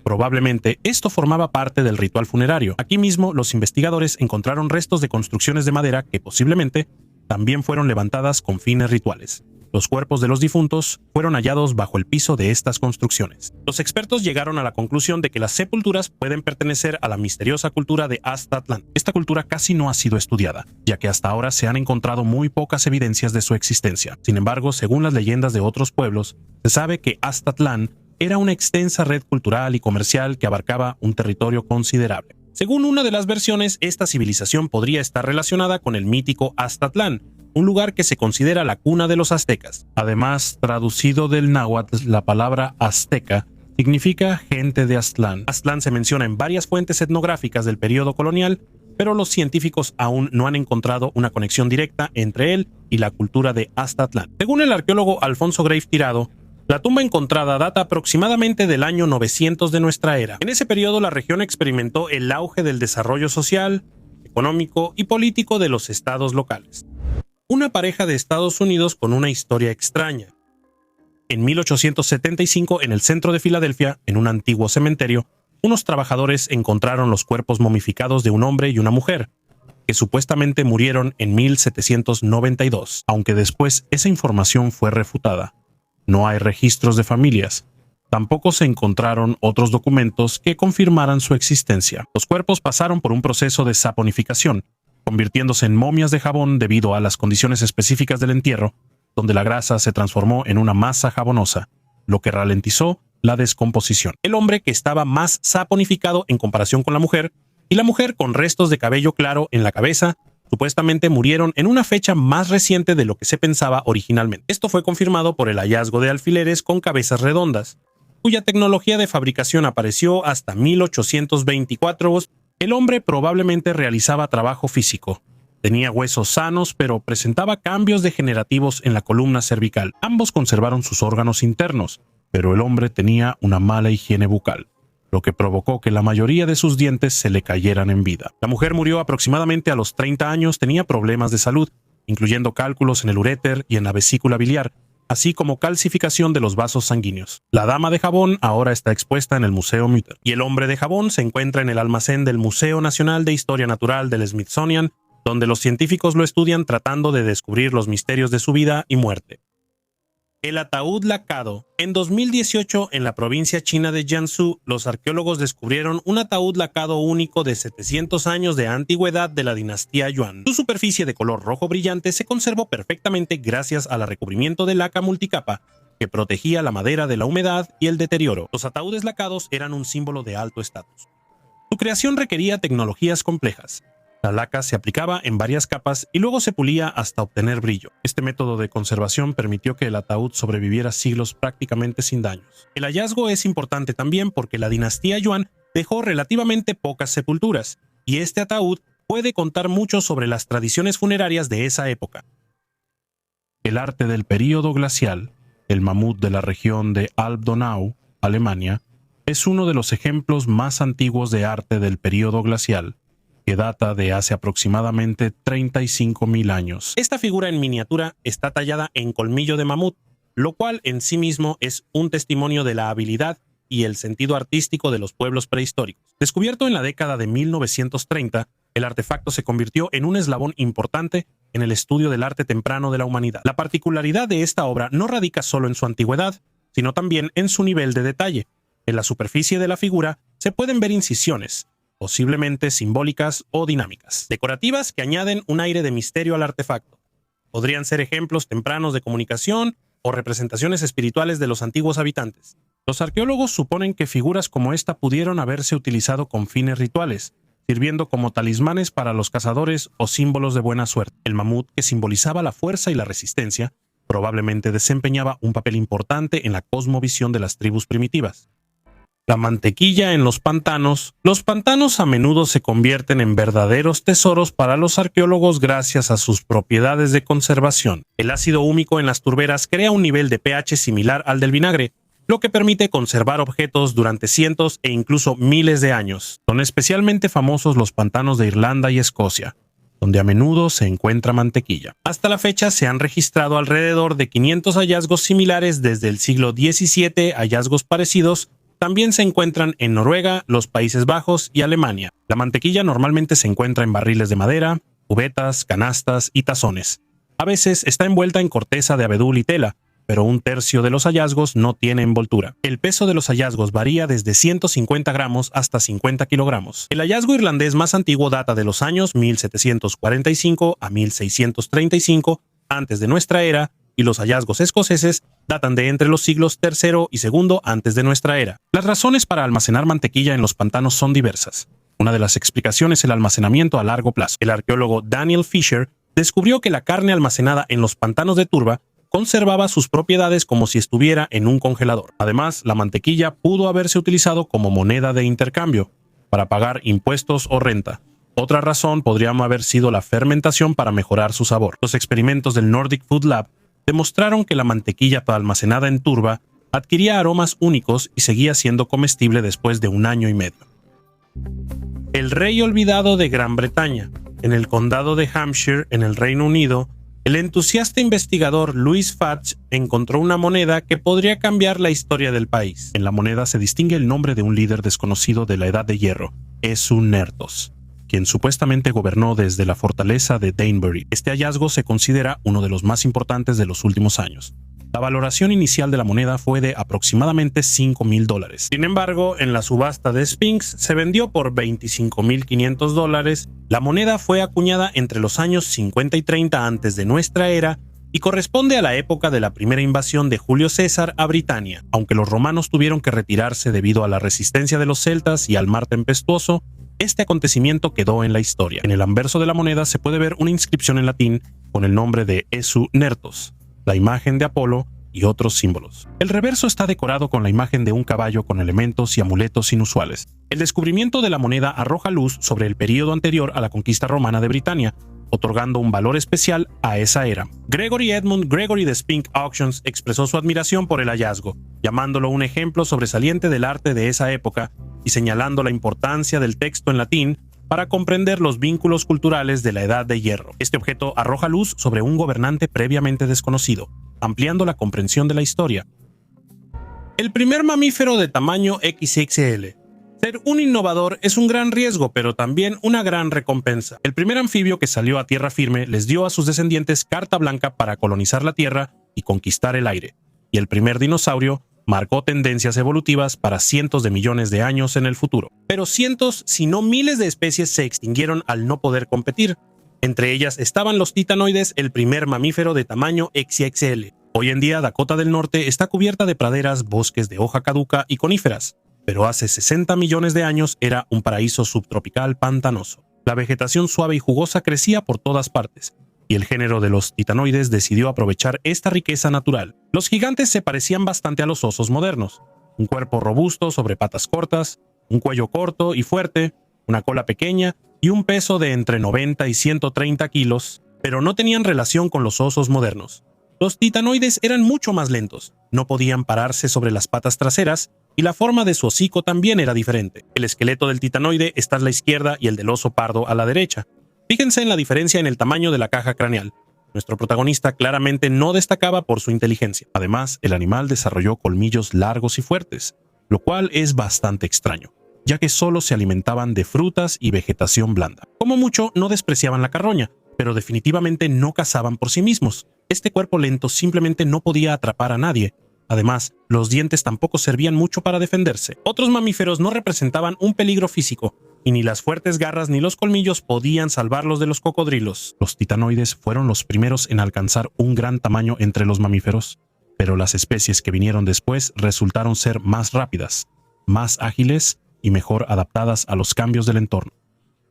Probablemente esto formaba parte del ritual funerario. Aquí mismo, los investigadores encontraron restos de construcciones de madera que posiblemente también fueron levantadas con fines rituales. Los cuerpos de los difuntos fueron hallados bajo el piso de estas construcciones. Los expertos llegaron a la conclusión de que las sepulturas pueden pertenecer a la misteriosa cultura de Aztlan. Esta cultura casi no ha sido estudiada, ya que hasta ahora se han encontrado muy pocas evidencias de su existencia. Sin embargo, según las leyendas de otros pueblos, se sabe que Aztlan era una extensa red cultural y comercial que abarcaba un territorio considerable. Según una de las versiones, esta civilización podría estar relacionada con el mítico Aztlan, un lugar que se considera la cuna de los aztecas. Además, traducido del náhuatl, la palabra azteca significa gente de Aztlán. Aztlán se menciona en varias fuentes etnográficas del periodo colonial, pero los científicos aún no han encontrado una conexión directa entre él y la cultura de Aztlán. Según el arqueólogo Alfonso Grave Tirado, la tumba encontrada data aproximadamente del año 900 de nuestra era. En ese periodo, la región experimentó el auge del desarrollo social, económico y político de los estados locales. Una pareja de Estados Unidos con una historia extraña. En 1875, en el centro de Filadelfia, en un antiguo cementerio, unos trabajadores encontraron los cuerpos momificados de un hombre y una mujer, que supuestamente murieron en 1792, aunque después esa información fue refutada. No hay registros de familias. Tampoco se encontraron otros documentos que confirmaran su existencia. Los cuerpos pasaron por un proceso de saponificación, convirtiéndose en momias de jabón debido a las condiciones específicas del entierro, donde la grasa se transformó en una masa jabonosa, lo que ralentizó la descomposición. El hombre que estaba más saponificado en comparación con la mujer, y la mujer con restos de cabello claro en la cabeza, supuestamente murieron en una fecha más reciente de lo que se pensaba originalmente. Esto fue confirmado por el hallazgo de alfileres con cabezas redondas, cuya tecnología de fabricación apareció hasta 1824. El hombre probablemente realizaba trabajo físico. Tenía huesos sanos, pero presentaba cambios degenerativos en la columna cervical. Ambos conservaron sus órganos internos, pero el hombre tenía una mala higiene bucal, lo que provocó que la mayoría de sus dientes se le cayeran en vida. La mujer murió aproximadamente a los 30 años, tenía problemas de salud, incluyendo cálculos en el uréter y en la vesícula biliar, así como calcificación de los vasos sanguíneos. La dama de jabón ahora está expuesta en el Museo Mütter, y el hombre de jabón se encuentra en el almacén del Museo Nacional de Historia Natural del Smithsonian, donde los científicos lo estudian tratando de descubrir los misterios de su vida y muerte. El ataúd lacado. En 2018, en la provincia china de Jiangsu, los arqueólogos descubrieron un ataúd lacado único de 700 años de antigüedad de la dinastía Yuan. Su superficie de color rojo brillante se conservó perfectamente gracias al recubrimiento de laca multicapa que protegía la madera de la humedad y el deterioro. Los ataúdes lacados eran un símbolo de alto estatus. Su creación requería tecnologías complejas. La laca se aplicaba en varias capas y luego se pulía hasta obtener brillo. Este método de conservación permitió que el ataúd sobreviviera siglos prácticamente sin daños. El hallazgo es importante también porque la dinastía Yuan dejó relativamente pocas sepulturas, y este ataúd puede contar mucho sobre las tradiciones funerarias de esa época. El arte del período glacial, el mamut de la región de Alb-Donau, Alemania, es uno de los ejemplos más antiguos de arte del período glacial, que data de hace aproximadamente 35.000 años. Esta figura en miniatura está tallada en colmillo de mamut, lo cual en sí mismo es un testimonio de la habilidad y el sentido artístico de los pueblos prehistóricos. Descubierto en la década de 1930, el artefacto se convirtió en un eslabón importante en el estudio del arte temprano de la humanidad. La particularidad de esta obra no radica solo en su antigüedad, sino también en su nivel de detalle. En la superficie de la figura se pueden ver incisiones, posiblemente simbólicas o dinámicas, decorativas que añaden un aire de misterio al artefacto. Podrían ser ejemplos tempranos de comunicación o representaciones espirituales de los antiguos habitantes. Los arqueólogos suponen que figuras como esta pudieron haberse utilizado con fines rituales, sirviendo como talismanes para los cazadores o símbolos de buena suerte. El mamut, que simbolizaba la fuerza y la resistencia, probablemente desempeñaba un papel importante en la cosmovisión de las tribus primitivas. La mantequilla en los pantanos. Los pantanos a menudo se convierten en verdaderos tesoros para los arqueólogos gracias a sus propiedades de conservación. El ácido húmico en las turberas crea un nivel de pH similar al del vinagre, lo que permite conservar objetos durante cientos e incluso miles de años. Son especialmente famosos los pantanos de Irlanda y Escocia, donde a menudo se encuentra mantequilla. Hasta la fecha se han registrado alrededor de 500 hallazgos similares desde el siglo XVII. Hallazgos parecidos también se encuentran en Noruega, los Países Bajos y Alemania. La mantequilla normalmente se encuentra en barriles de madera, cubetas, canastas y tazones. A veces está envuelta en corteza de abedul y tela, pero un tercio de los hallazgos no tiene envoltura. El peso de los hallazgos varía desde 150 gramos hasta 50 kilogramos. El hallazgo irlandés más antiguo data de los años 1745 a 1635 antes de nuestra era, y los hallazgos escoceses datan de entre los siglos III y II antes de nuestra era. Las razones para almacenar mantequilla en los pantanos son diversas. Una de las explicaciones es el almacenamiento a largo plazo. El arqueólogo Daniel Fisher descubrió que la carne almacenada en los pantanos de turba conservaba sus propiedades como si estuviera en un congelador. Además, la mantequilla pudo haberse utilizado como moneda de intercambio, para pagar impuestos o renta. Otra razón podría haber sido la fermentación para mejorar su sabor. Los experimentos del Nordic Food Lab demostraron que la mantequilla almacenada en turba adquiría aromas únicos y seguía siendo comestible después de 1 año y medio. El rey olvidado de Gran Bretaña. En el condado de Hampshire, en el Reino Unido, El entusiasta investigador Louis Fudge encontró una moneda que podría cambiar la historia del país. En la moneda se distingue el nombre de un líder desconocido de la Edad de Hierro, Esu-Nertos, quien supuestamente gobernó desde la fortaleza de Danebury. Este hallazgo se considera uno de los más importantes de los últimos años. La valoración inicial de la moneda fue de aproximadamente $5,000. Sin embargo, en la subasta de Sphinx se vendió por $25,500. La moneda fue acuñada entre los años 50 y 30 antes de nuestra era y corresponde a la época de la primera invasión de Julio César a Britania. Aunque los romanos tuvieron que retirarse debido a la resistencia de los celtas y al mar tempestuoso, este acontecimiento quedó en la historia. En el anverso de la moneda se puede ver una inscripción en latín con el nombre de Esu-Nertos, la imagen de Apolo y otros símbolos. El reverso está decorado con la imagen de un caballo con elementos y amuletos inusuales. El descubrimiento de la moneda arroja luz sobre el período anterior a la conquista romana de Britania, otorgando un valor especial a esa era. Gregory Edmund Gregory de Spink Auctions expresó su admiración por el hallazgo, llamándolo un ejemplo sobresaliente del arte de esa época y señalando la importancia del texto en latín para comprender los vínculos culturales de la Edad de Hierro. Este objeto arroja luz sobre un gobernante previamente desconocido, ampliando la comprensión de la historia. El primer mamífero de tamaño XXL. Ser un innovador es un gran riesgo, pero también una gran recompensa. El primer anfibio que salió a tierra firme les dio a sus descendientes carta blanca para colonizar la Tierra y conquistar el aire. Y el primer dinosaurio marcó tendencias evolutivas para cientos de millones de años en el futuro. Pero cientos, si no miles de especies se extinguieron al no poder competir. Entre ellas estaban los titanoides, el primer mamífero de tamaño XXL. Hoy en día Dakota del Norte está cubierta de praderas, bosques de hoja caduca y coníferas, pero hace 60 millones de años era un paraíso subtropical pantanoso. La vegetación suave y jugosa crecía por todas partes, y el género de los titanoides decidió aprovechar esta riqueza natural. Los gigantes se parecían bastante a los osos modernos. Un cuerpo robusto sobre patas cortas, un cuello corto y fuerte, una cola pequeña y un peso de entre 90 y 130 kilos, pero no tenían relación con los osos modernos. Los titanoides eran mucho más lentos, no podían pararse sobre las patas traseras y la forma de su hocico también era diferente. El esqueleto del titanoide está a la izquierda y el del oso pardo a la derecha. Fíjense en la diferencia en el tamaño de la caja craneal. Nuestro protagonista claramente no destacaba por su inteligencia. Además, el animal desarrolló colmillos largos y fuertes, lo cual es bastante extraño, ya que solo se alimentaban de frutas y vegetación blanda. Como mucho, no despreciaban la carroña, pero definitivamente no cazaban por sí mismos. Este cuerpo lento simplemente no podía atrapar a nadie. Además, los dientes tampoco servían mucho para defenderse. Otros mamíferos no representaban un peligro físico, y ni las fuertes garras ni los colmillos podían salvarlos de los cocodrilos. Los titanoides fueron los primeros en alcanzar un gran tamaño entre los mamíferos, pero las especies que vinieron después resultaron ser más rápidas, más ágiles y mejor adaptadas a los cambios del entorno.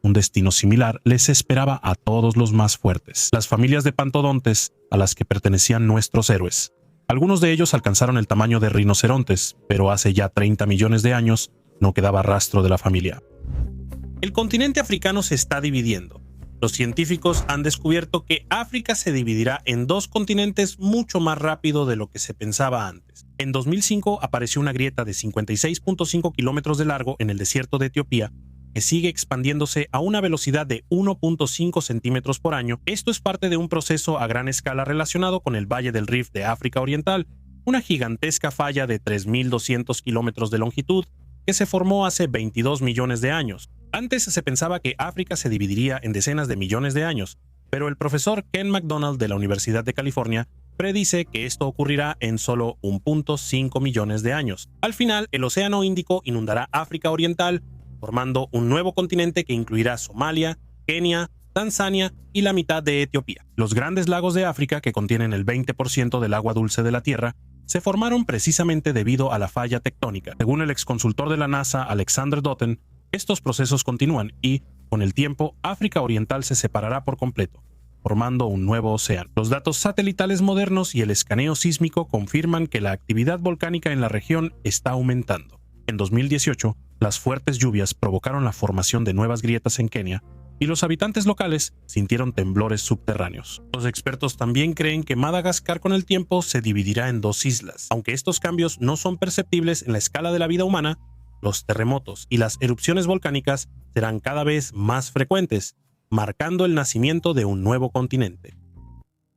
Un destino similar les esperaba a todos los más fuertes, las familias de pantodontes a las que pertenecían nuestros héroes. Algunos de ellos alcanzaron el tamaño de rinocerontes, pero hace ya 30 millones de años no quedaba rastro de la familia. El continente africano se está dividiendo. Los científicos han descubierto que África se dividirá en dos continentes mucho más rápido de lo que se pensaba antes. En 2005 apareció una grieta de 56.5 kilómetros de largo en el desierto de Etiopía, que sigue expandiéndose a una velocidad de 1.5 centímetros por año. Esto es parte de un proceso a gran escala relacionado con el Valle del Rift de África Oriental, una gigantesca falla de 3.200 kilómetros de longitud que se formó hace 22 millones de años. Antes se pensaba que África se dividiría en decenas de millones de años, pero el profesor Ken McDonald de la Universidad de California predice que esto ocurrirá en solo 1.5 millones de años. Al final, el Océano Índico inundará África Oriental, formando un nuevo continente que incluirá Somalia, Kenia, Tanzania y la mitad de Etiopía. Los grandes lagos de África, que contienen el 20% del agua dulce de la Tierra, se formaron precisamente debido a la falla tectónica. Según el exconsultor de la NASA, Alexander Dotten, estos procesos continúan y, con el tiempo, África Oriental se separará por completo, formando un nuevo océano. Los datos satelitales modernos y el escaneo sísmico confirman que la actividad volcánica en la región está aumentando. En 2018, las fuertes lluvias provocaron la formación de nuevas grietas en Kenia y los habitantes locales sintieron temblores subterráneos. Los expertos también creen que Madagascar con el tiempo se dividirá en dos islas. Aunque estos cambios no son perceptibles en la escala de la vida humana, los terremotos y las erupciones volcánicas serán cada vez más frecuentes, marcando el nacimiento de un nuevo continente.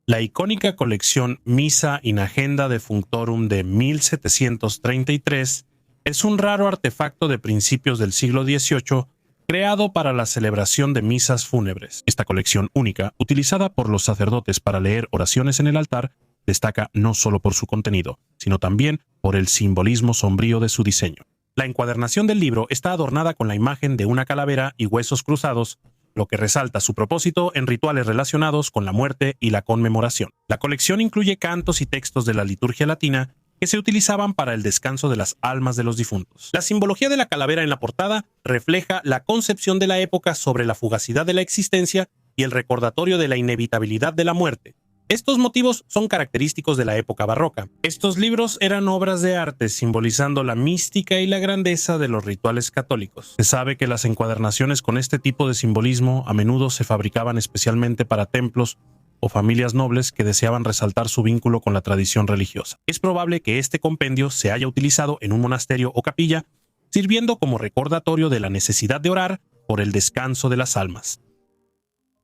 La icónica colección Missa in Agenda Defunctorum de 1733 es un raro artefacto de principios del siglo XVIII creado para la celebración de misas fúnebres. Esta colección única, utilizada por los sacerdotes para leer oraciones en el altar, destaca no solo por su contenido, sino también por el simbolismo sombrío de su diseño. La encuadernación del libro está adornada con la imagen de una calavera y huesos cruzados, lo que resalta su propósito en rituales relacionados con la muerte y la conmemoración. La colección incluye cantos y textos de la liturgia latina que se utilizaban para el descanso de las almas de los difuntos. La simbología de la calavera en la portada refleja la concepción de la época sobre la fugacidad de la existencia y el recordatorio de la inevitabilidad de la muerte. Estos motivos son característicos de la época barroca. Estos libros eran obras de arte simbolizando la mística y la grandeza de los rituales católicos. Se sabe que las encuadernaciones con este tipo de simbolismo a menudo se fabricaban especialmente para templos o familias nobles que deseaban resaltar su vínculo con la tradición religiosa. Es probable que este compendio se haya utilizado en un monasterio o capilla, sirviendo como recordatorio de la necesidad de orar por el descanso de las almas.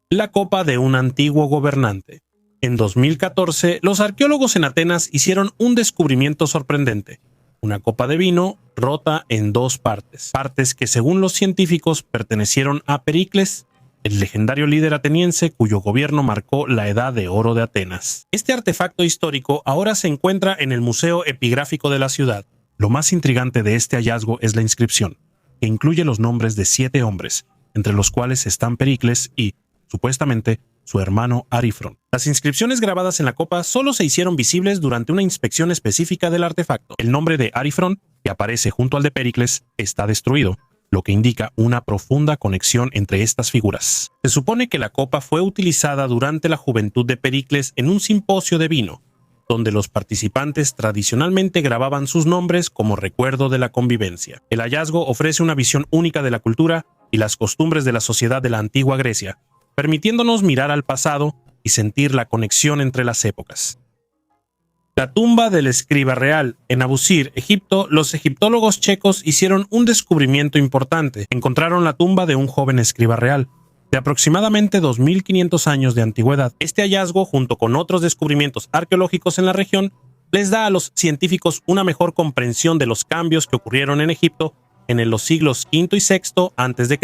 La copa de un antiguo gobernante. En 2014, los arqueólogos en Atenas hicieron un descubrimiento sorprendente: una copa de vino rota en dos partes que según los científicos pertenecieron a Pericles, el legendario líder ateniense cuyo gobierno marcó la edad de oro de Atenas. Este artefacto histórico ahora se encuentra en el Museo Epigráfico de la ciudad. Lo más intrigante de este hallazgo es la inscripción, que incluye los nombres de 7 hombres, entre los cuales están Pericles y, supuestamente, su hermano Arifron. Las inscripciones grabadas en la copa solo se hicieron visibles durante una inspección específica del artefacto. El nombre de Arifron, que aparece junto al de Pericles, está destruido, lo que indica una profunda conexión entre estas figuras. Se supone que la copa fue utilizada durante la juventud de Pericles en un simposio de vino, donde los participantes tradicionalmente grababan sus nombres como recuerdo de la convivencia. El hallazgo ofrece una visión única de la cultura y las costumbres de la sociedad de la antigua Grecia, permitiéndonos mirar al pasado y sentir la conexión entre las épocas. La tumba del escriba real. En Abusir, Egipto, los egiptólogos checos hicieron un descubrimiento importante. Encontraron la tumba de un joven escriba real, de aproximadamente 2500 años de antigüedad. Este hallazgo, junto con otros descubrimientos arqueológicos en la región, les da a los científicos una mejor comprensión de los cambios que ocurrieron en Egipto en los siglos V y VI a.C.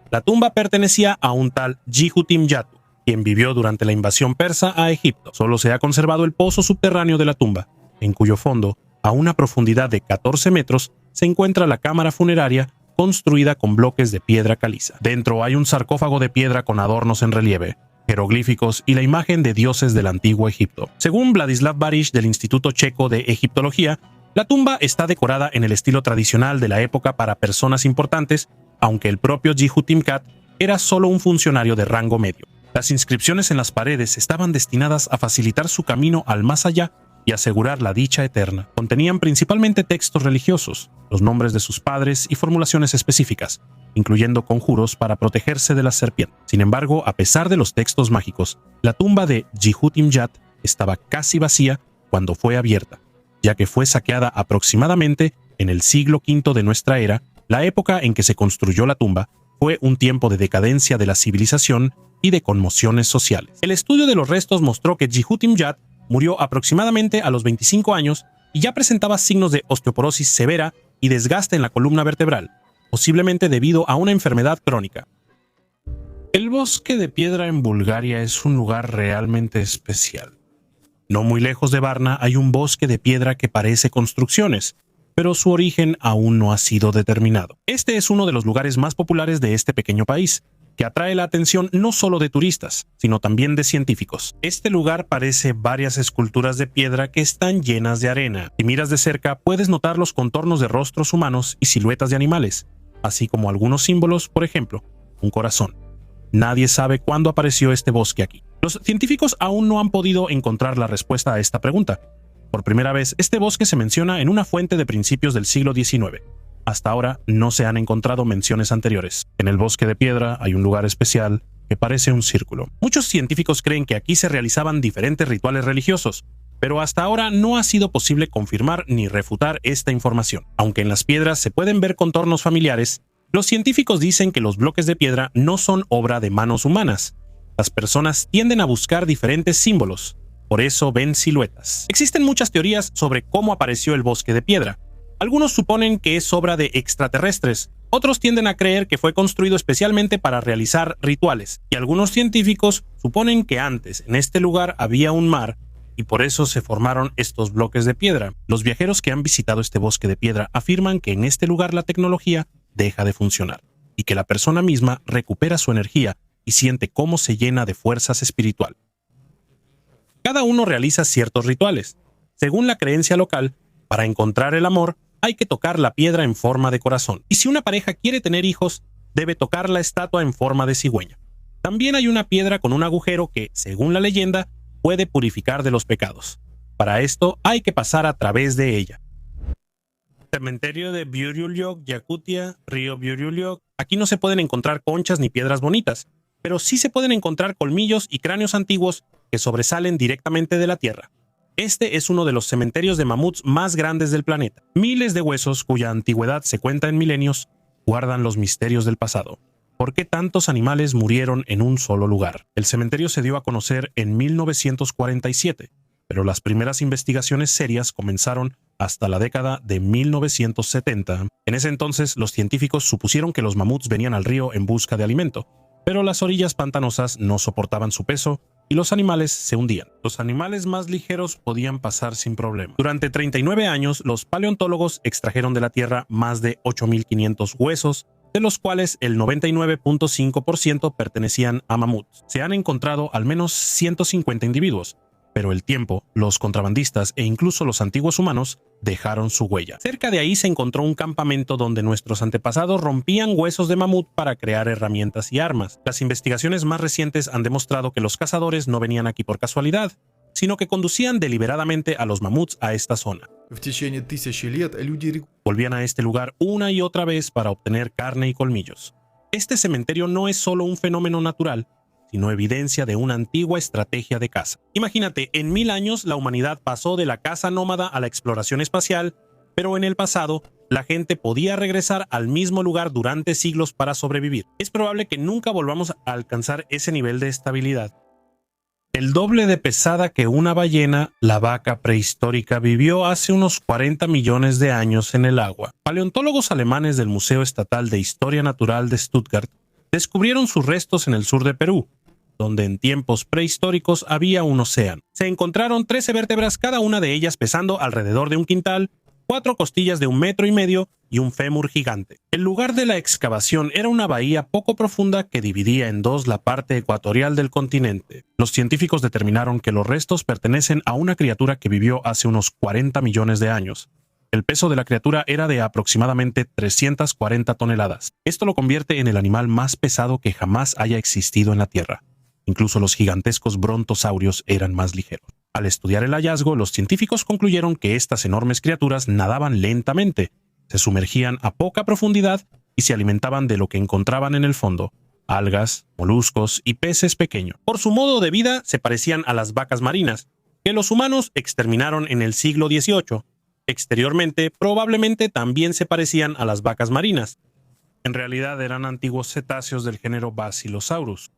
La tumba pertenecía a un tal Jihutim-Yatu, quien vivió durante la invasión persa a Egipto. Solo se ha conservado el pozo subterráneo de la tumba, en cuyo fondo, a una profundidad de 14 metros, se encuentra la cámara funeraria construida con bloques de piedra caliza. Dentro hay un sarcófago de piedra con adornos en relieve, jeroglíficos y la imagen de dioses del antiguo Egipto. Según Vladislav Barish del Instituto Checo de Egiptología, la tumba está decorada en el estilo tradicional de la época para personas importantes, aunque el propio Jihutim-Cat era solo un funcionario de rango medio. Las inscripciones en las paredes estaban destinadas a facilitar su camino al más allá y asegurar la dicha eterna. Contenían principalmente textos religiosos, los nombres de sus padres y formulaciones específicas, incluyendo conjuros para protegerse de las serpientes. Sin embargo, a pesar de los textos mágicos, la tumba de Jihutim-Yat estaba casi vacía cuando fue abierta, ya que fue saqueada aproximadamente en el siglo V de nuestra era. La época en que se construyó la tumba fue un tiempo de decadencia de la civilización y de conmociones sociales. El estudio de los restos mostró que Jihutim-Yat murió aproximadamente a los 25 años y ya presentaba signos de osteoporosis severa y desgaste en la columna vertebral, posiblemente debido a una enfermedad crónica. El bosque de piedra en Bulgaria es un lugar realmente especial. No muy lejos de Varna hay un bosque de piedra que parece construcciones, pero su origen aún no ha sido determinado. Este es uno de los lugares más populares de este pequeño país, que atrae la atención no solo de turistas, sino también de científicos. Este lugar parece varias esculturas de piedra que están llenas de arena. Si miras de cerca, puedes notar los contornos de rostros humanos y siluetas de animales, así como algunos símbolos, por ejemplo, un corazón. Nadie sabe cuándo apareció este bosque aquí. Los científicos aún no han podido encontrar la respuesta a esta pregunta. Por primera vez, este bosque se menciona en una fuente de principios del siglo XIX. Hasta ahora no se han encontrado menciones anteriores. En el bosque de piedra hay un lugar especial que parece un círculo. Muchos científicos creen que aquí se realizaban diferentes rituales religiosos, pero hasta ahora no ha sido posible confirmar ni refutar esta información. Aunque en las piedras se pueden ver contornos familiares, los científicos dicen que los bloques de piedra no son obra de manos humanas, Las personas tienden a buscar diferentes símbolos, por eso ven siluetas. Existen muchas teorías sobre cómo apareció el bosque de piedra. Algunos suponen que es obra de extraterrestres, otros tienden a creer que fue construido especialmente para realizar rituales, y algunos científicos suponen que antes en este lugar había un mar y por eso se formaron estos bloques de piedra. Los viajeros que han visitado este bosque de piedra afirman que en este lugar la tecnología deja de funcionar y que la persona misma recupera su energía y siente cómo se llena de fuerzas espiritual. Cada uno realiza ciertos rituales. Según la creencia local, para encontrar el amor, hay que tocar la piedra en forma de corazón. Y si una pareja quiere tener hijos, debe tocar la estatua en forma de cigüeña. También hay una piedra con un agujero que, según la leyenda, puede purificar de los pecados. Para esto hay que pasar a través de ella. Cementerio de Biuryulyok, Yakutia, río Biuryulyok. Aquí no se pueden encontrar conchas ni piedras bonitas, pero sí se pueden encontrar colmillos y cráneos antiguos que sobresalen directamente de la tierra. Este es uno de los cementerios de mamuts más grandes del planeta. Miles de huesos, cuya antigüedad se cuenta en milenios, guardan los misterios del pasado. ¿Por qué tantos animales murieron en un solo lugar? El cementerio se dio a conocer en 1947, pero las primeras investigaciones serias comenzaron hasta la década de 1970. En ese entonces, los científicos supusieron que los mamuts venían al río en busca de alimento, pero las orillas pantanosas no soportaban su peso y los animales se hundían. Los animales más ligeros podían pasar sin problema. Durante 39 años, los paleontólogos extrajeron de la tierra más de 8.500 huesos, de los cuales el 99.5% pertenecían a mamuts. Se han encontrado al menos 150 individuos, pero el tiempo, los contrabandistas e incluso los antiguos humanos dejaron su huella. Cerca de ahí se encontró un campamento donde nuestros antepasados rompían huesos de mamut para crear herramientas y armas. Las investigaciones más recientes han demostrado que los cazadores no venían aquí por casualidad, sino que conducían deliberadamente a los mamuts a esta zona. Volvían a este lugar una y otra vez para obtener carne y colmillos. Este cementerio no es solo un fenómeno natural, sino evidencia de una antigua estrategia de caza. Imagínate, en 1000 años la humanidad pasó de la caza nómada a la exploración espacial, pero en el pasado la gente podía regresar al mismo lugar durante siglos para sobrevivir. Es probable que nunca volvamos a alcanzar ese nivel de estabilidad. El doble de pesada que una ballena, la vaca prehistórica vivió hace unos 40 millones de años en el agua. Paleontólogos alemanes del Museo Estatal de Historia Natural de Stuttgart descubrieron sus restos en el sur de Perú, donde en tiempos prehistóricos había un océano. Se encontraron 13 vértebras, cada una de ellas pesando alrededor de un quintal, 4 costillas de 1,5 metros y un fémur gigante. El lugar de la excavación era una bahía poco profunda que dividía en dos la parte ecuatorial del continente. Los científicos determinaron que los restos pertenecen a una criatura que vivió hace unos 40 millones de años. El peso de la criatura era de aproximadamente 340 toneladas. Esto lo convierte en el animal más pesado que jamás haya existido en la Tierra. Incluso los gigantescos brontosaurios eran más ligeros. Al estudiar el hallazgo, los científicos concluyeron que estas enormes criaturas nadaban lentamente, se sumergían a poca profundidad y se alimentaban de lo que encontraban en el fondo: algas, moluscos y peces pequeños. Por su modo de vida, se parecían a las vacas marinas, que los humanos exterminaron en el siglo XVIII. Exteriormente, probablemente también se parecían a las vacas marinas. En realidad eran antiguos cetáceos del género Basilosaurus.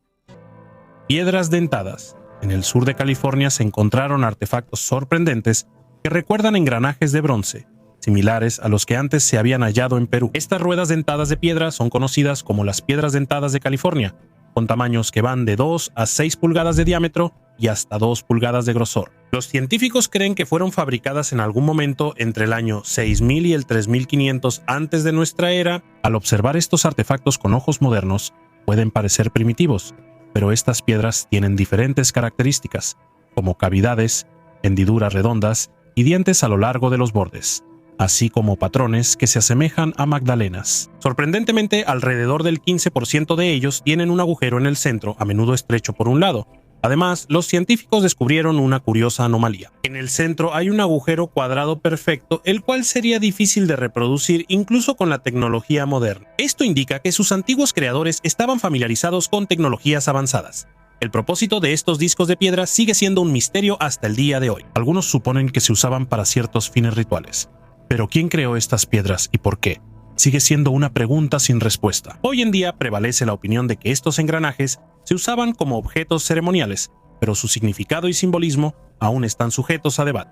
Piedras dentadas. En el sur de California se encontraron artefactos sorprendentes que recuerdan engranajes de bronce, similares a los que antes se habían hallado en Perú. Estas ruedas dentadas de piedra son conocidas como las piedras dentadas de California, con tamaños que van de 2 a 6 pulgadas de diámetro y hasta 2 pulgadas de grosor. Los científicos creen que fueron fabricadas en algún momento entre el año 6000 y el 3500 antes de nuestra era. Al observar estos artefactos con ojos modernos, pueden parecer primitivos, pero estas piedras tienen diferentes características, como cavidades, hendiduras redondas y dientes a lo largo de los bordes, así como patrones que se asemejan a magdalenas. Sorprendentemente, alrededor del 15% de ellos tienen un agujero en el centro, a menudo estrecho por un lado. Además, los científicos descubrieron una curiosa anomalía. En el centro hay un agujero cuadrado perfecto, el cual sería difícil de reproducir incluso con la tecnología moderna. Esto indica que sus antiguos creadores estaban familiarizados con tecnologías avanzadas. El propósito de estos discos de piedra sigue siendo un misterio hasta el día de hoy. Algunos suponen que se usaban para ciertos fines rituales. Pero ¿quién creó estas piedras y por qué? Sigue siendo una pregunta sin respuesta. Hoy en día prevalece la opinión de que estos engranajes se usaban como objetos ceremoniales, pero su significado y simbolismo aún están sujetos a debate.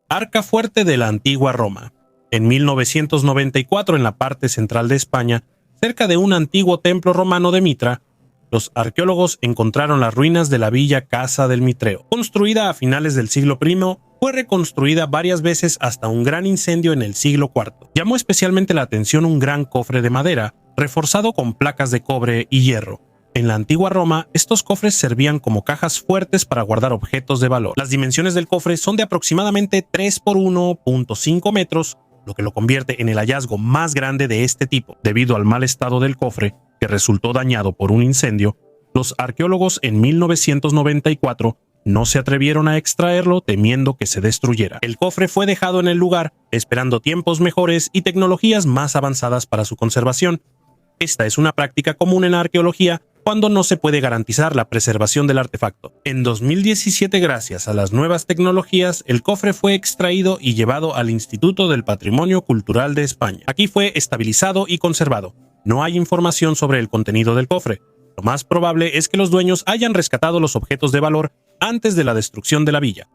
Arca fuerte de la antigua Roma. En 1994, en la parte central de España, cerca de un antiguo templo romano de Mitra, los arqueólogos encontraron las ruinas de la villa Casa del Mitreo. Construida a finales del siglo I, fue reconstruida varias veces hasta un gran incendio en el siglo IV. Llamó especialmente la atención un gran cofre de madera, reforzado con placas de cobre y hierro. En la antigua Roma, estos cofres servían como cajas fuertes para guardar objetos de valor. Las dimensiones del cofre son de aproximadamente 3 por 1.5 metros, lo que lo convierte en el hallazgo más grande de este tipo. Debido al mal estado del cofre, que resultó dañado por un incendio, los arqueólogos en 1994 no se atrevieron a extraerlo temiendo que se destruyera. El cofre fue dejado en el lugar, esperando tiempos mejores y tecnologías más avanzadas para su conservación. Esta es una práctica común en la arqueología cuando no se puede garantizar la preservación del artefacto. En 2017, gracias a las nuevas tecnologías, el cofre fue extraído y llevado al Instituto del Patrimonio Cultural de España. Aquí fue estabilizado y conservado. No hay información sobre el contenido del cofre. Lo más probable es que los dueños hayan rescatado los objetos de valor antes de la destrucción de la villa.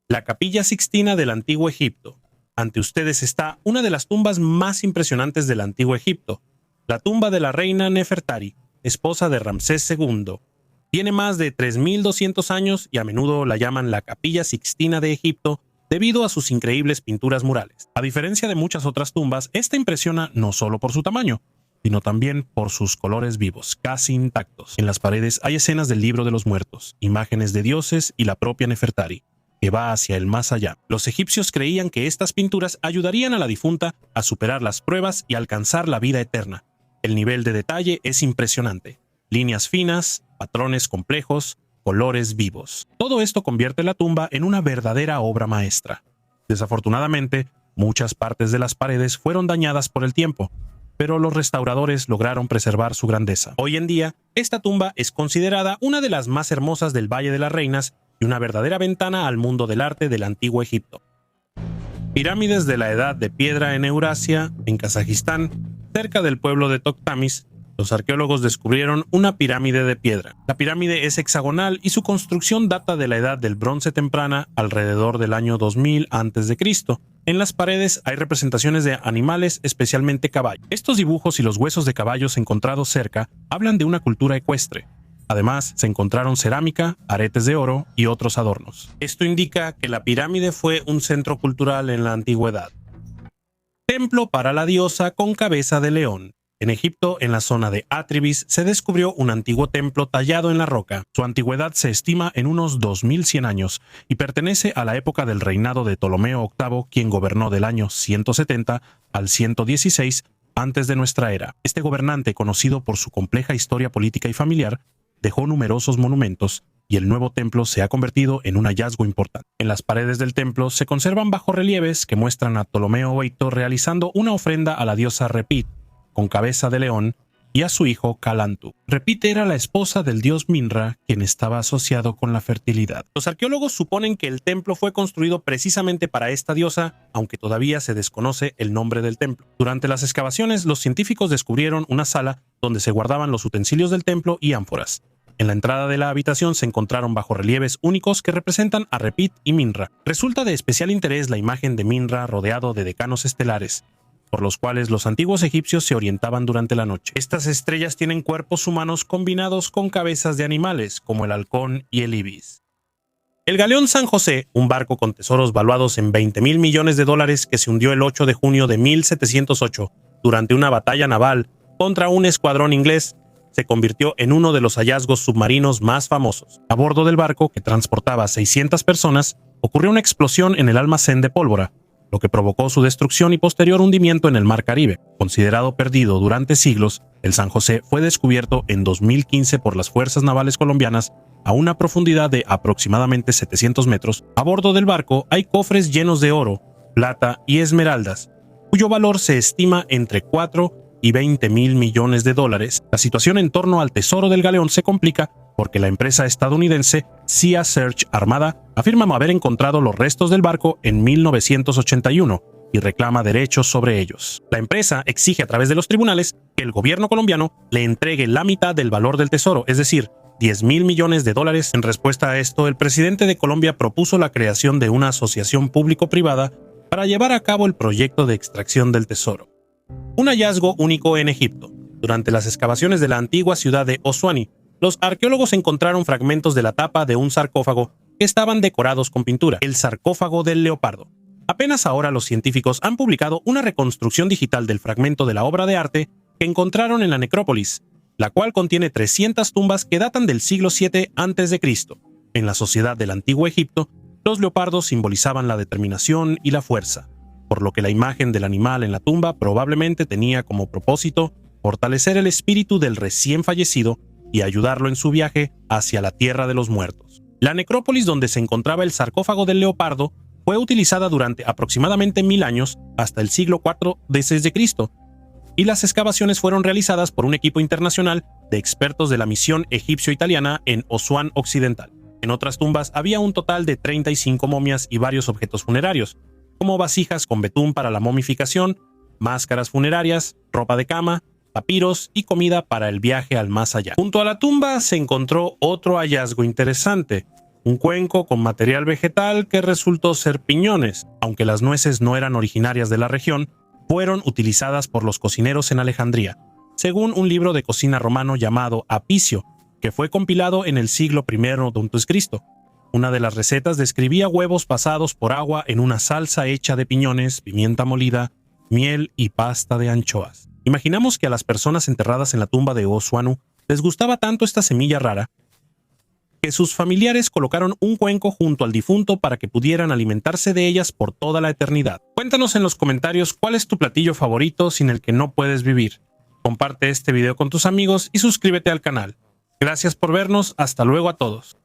La Capilla Sixtina del Antiguo Egipto. Ante ustedes está una de las tumbas más impresionantes del Antiguo Egipto, la tumba de la reina Nefertari, esposa de Ramsés II. Tiene más de 3.200 años y a menudo la llaman la Capilla Sixtina de Egipto debido a sus increíbles pinturas murales. A diferencia de muchas otras tumbas, esta impresiona no solo por su tamaño, sino también por sus colores vivos, casi intactos. En las paredes hay escenas del Libro de los Muertos, imágenes de dioses y la propia Nefertari, que va hacia el más allá. Los egipcios creían que estas pinturas ayudarían a la difunta a superar las pruebas y alcanzar la vida eterna. El nivel de detalle es impresionante. Líneas finas, patrones complejos, colores vivos. Todo esto convierte la tumba en una verdadera obra maestra. Desafortunadamente, muchas partes de las paredes fueron dañadas por el tiempo, pero los restauradores lograron preservar su grandeza. Hoy en día, esta tumba es considerada una de las más hermosas del Valle de las Reinas y una verdadera ventana al mundo del arte del Antiguo Egipto. Pirámides de la Edad de Piedra en Eurasia, en Kazajistán, cerca del pueblo de Toktamis, los arqueólogos descubrieron una pirámide de piedra. La pirámide es hexagonal y su construcción data de la Edad del Bronce temprana, alrededor del año 2000 a.C. En las paredes hay representaciones de animales, especialmente caballos. Estos dibujos y los huesos de caballos encontrados cerca hablan de una cultura ecuestre. Además, se encontraron cerámica, aretes de oro y otros adornos. Esto indica que la pirámide fue un centro cultural en la antigüedad. Templo para la diosa con cabeza de león. En Egipto, en la zona de Atribis, se descubrió un antiguo templo tallado en la roca. Su antigüedad se estima en unos 2100 años y pertenece a la época del reinado de Ptolomeo VIII, quien gobernó del año 170 al 116 antes de nuestra era. Este gobernante, conocido por su compleja historia política y familiar, dejó numerosos monumentos y el nuevo templo se ha convertido en un hallazgo importante. En las paredes del templo se conservan bajorrelieves que muestran a Ptolomeo VIII realizando una ofrenda a la diosa Repit, con cabeza de león, y a su hijo Calantu. Repit era la esposa del dios Minra, quien estaba asociado con la fertilidad. Los arqueólogos suponen que el templo fue construido precisamente para esta diosa, aunque todavía se desconoce el nombre del templo. Durante las excavaciones, los científicos descubrieron una sala donde se guardaban los utensilios del templo y ánforas. En la entrada de la habitación se encontraron bajorrelieves únicos que representan a Repit y Minra. Resulta de especial interés la imagen de Minra rodeado de decanos estelares, por los cuales los antiguos egipcios se orientaban durante la noche. Estas estrellas tienen cuerpos humanos combinados con cabezas de animales, como el halcón y el ibis. El galeón San José, un barco con tesoros valuados en $20,000 millones que se hundió el 8 de junio de 1708 durante una batalla naval contra un escuadrón inglés, se convirtió en uno de los hallazgos submarinos más famosos. A bordo del barco, que transportaba 600 personas, ocurrió una explosión en el almacén de pólvora, lo que provocó su destrucción y posterior hundimiento en el Mar Caribe. Considerado perdido durante siglos, el San José fue descubierto en 2015 por las Fuerzas Navales colombianas a una profundidad de aproximadamente 700 metros. A bordo del barco hay cofres llenos de oro, plata y esmeraldas, cuyo valor se estima entre 4 y $20,000 millones. La situación en torno al tesoro del galeón se complica porque la empresa estadounidense Sea Search Armada afirma haber encontrado los restos del barco en 1981, y reclama derechos sobre ellos. La empresa exige a través de los tribunales que el gobierno colombiano le entregue la mitad del valor del tesoro, es decir, 10.000 millones de dólares. En respuesta a esto, el presidente de Colombia propuso la creación de una asociación público-privada para llevar a cabo el proyecto de extracción del tesoro. Un hallazgo único en Egipto. Durante las excavaciones de la antigua ciudad de Oswani, los arqueólogos encontraron fragmentos de la tapa de un sarcófago que estaban decorados con pintura, el sarcófago del leopardo. Apenas ahora los científicos han publicado una reconstrucción digital del fragmento de la obra de arte que encontraron en la necrópolis, la cual contiene 300 tumbas que datan del siglo VII a.C. En la sociedad del antiguo Egipto, los leopardos simbolizaban la determinación y la fuerza, por lo que la imagen del animal en la tumba probablemente tenía como propósito fortalecer el espíritu del recién fallecido y ayudarlo en su viaje hacia la tierra de los muertos. La necrópolis donde se encontraba el sarcófago del leopardo fue utilizada durante aproximadamente 1000 años hasta el siglo IV d.C., y las excavaciones fueron realizadas por un equipo internacional de expertos de la misión egipcio-italiana en Asuán Occidental. En otras tumbas había un total de 35 momias y varios objetos funerarios, como vasijas con betún para la momificación, máscaras funerarias, ropa de cama, papiros y comida para el viaje al más allá. Junto a la tumba se encontró otro hallazgo interesante, un cuenco con material vegetal que resultó ser piñones. Aunque las nueces no eran originarias de la región, fueron utilizadas por los cocineros en Alejandría, según un libro de cocina romano llamado Apicio, que fue compilado en el siglo I d.C. Una de las recetas describía huevos pasados por agua en una salsa hecha de piñones, pimienta molida, miel y pasta de anchoas. Imaginamos que a las personas enterradas en la tumba de Oswanu les gustaba tanto esta semilla rara que sus familiares colocaron un cuenco junto al difunto para que pudieran alimentarse de ellas por toda la eternidad. Cuéntanos en los comentarios cuál es tu platillo favorito sin el que no puedes vivir. Comparte este video con tus amigos y suscríbete al canal. Gracias por vernos, hasta luego a todos.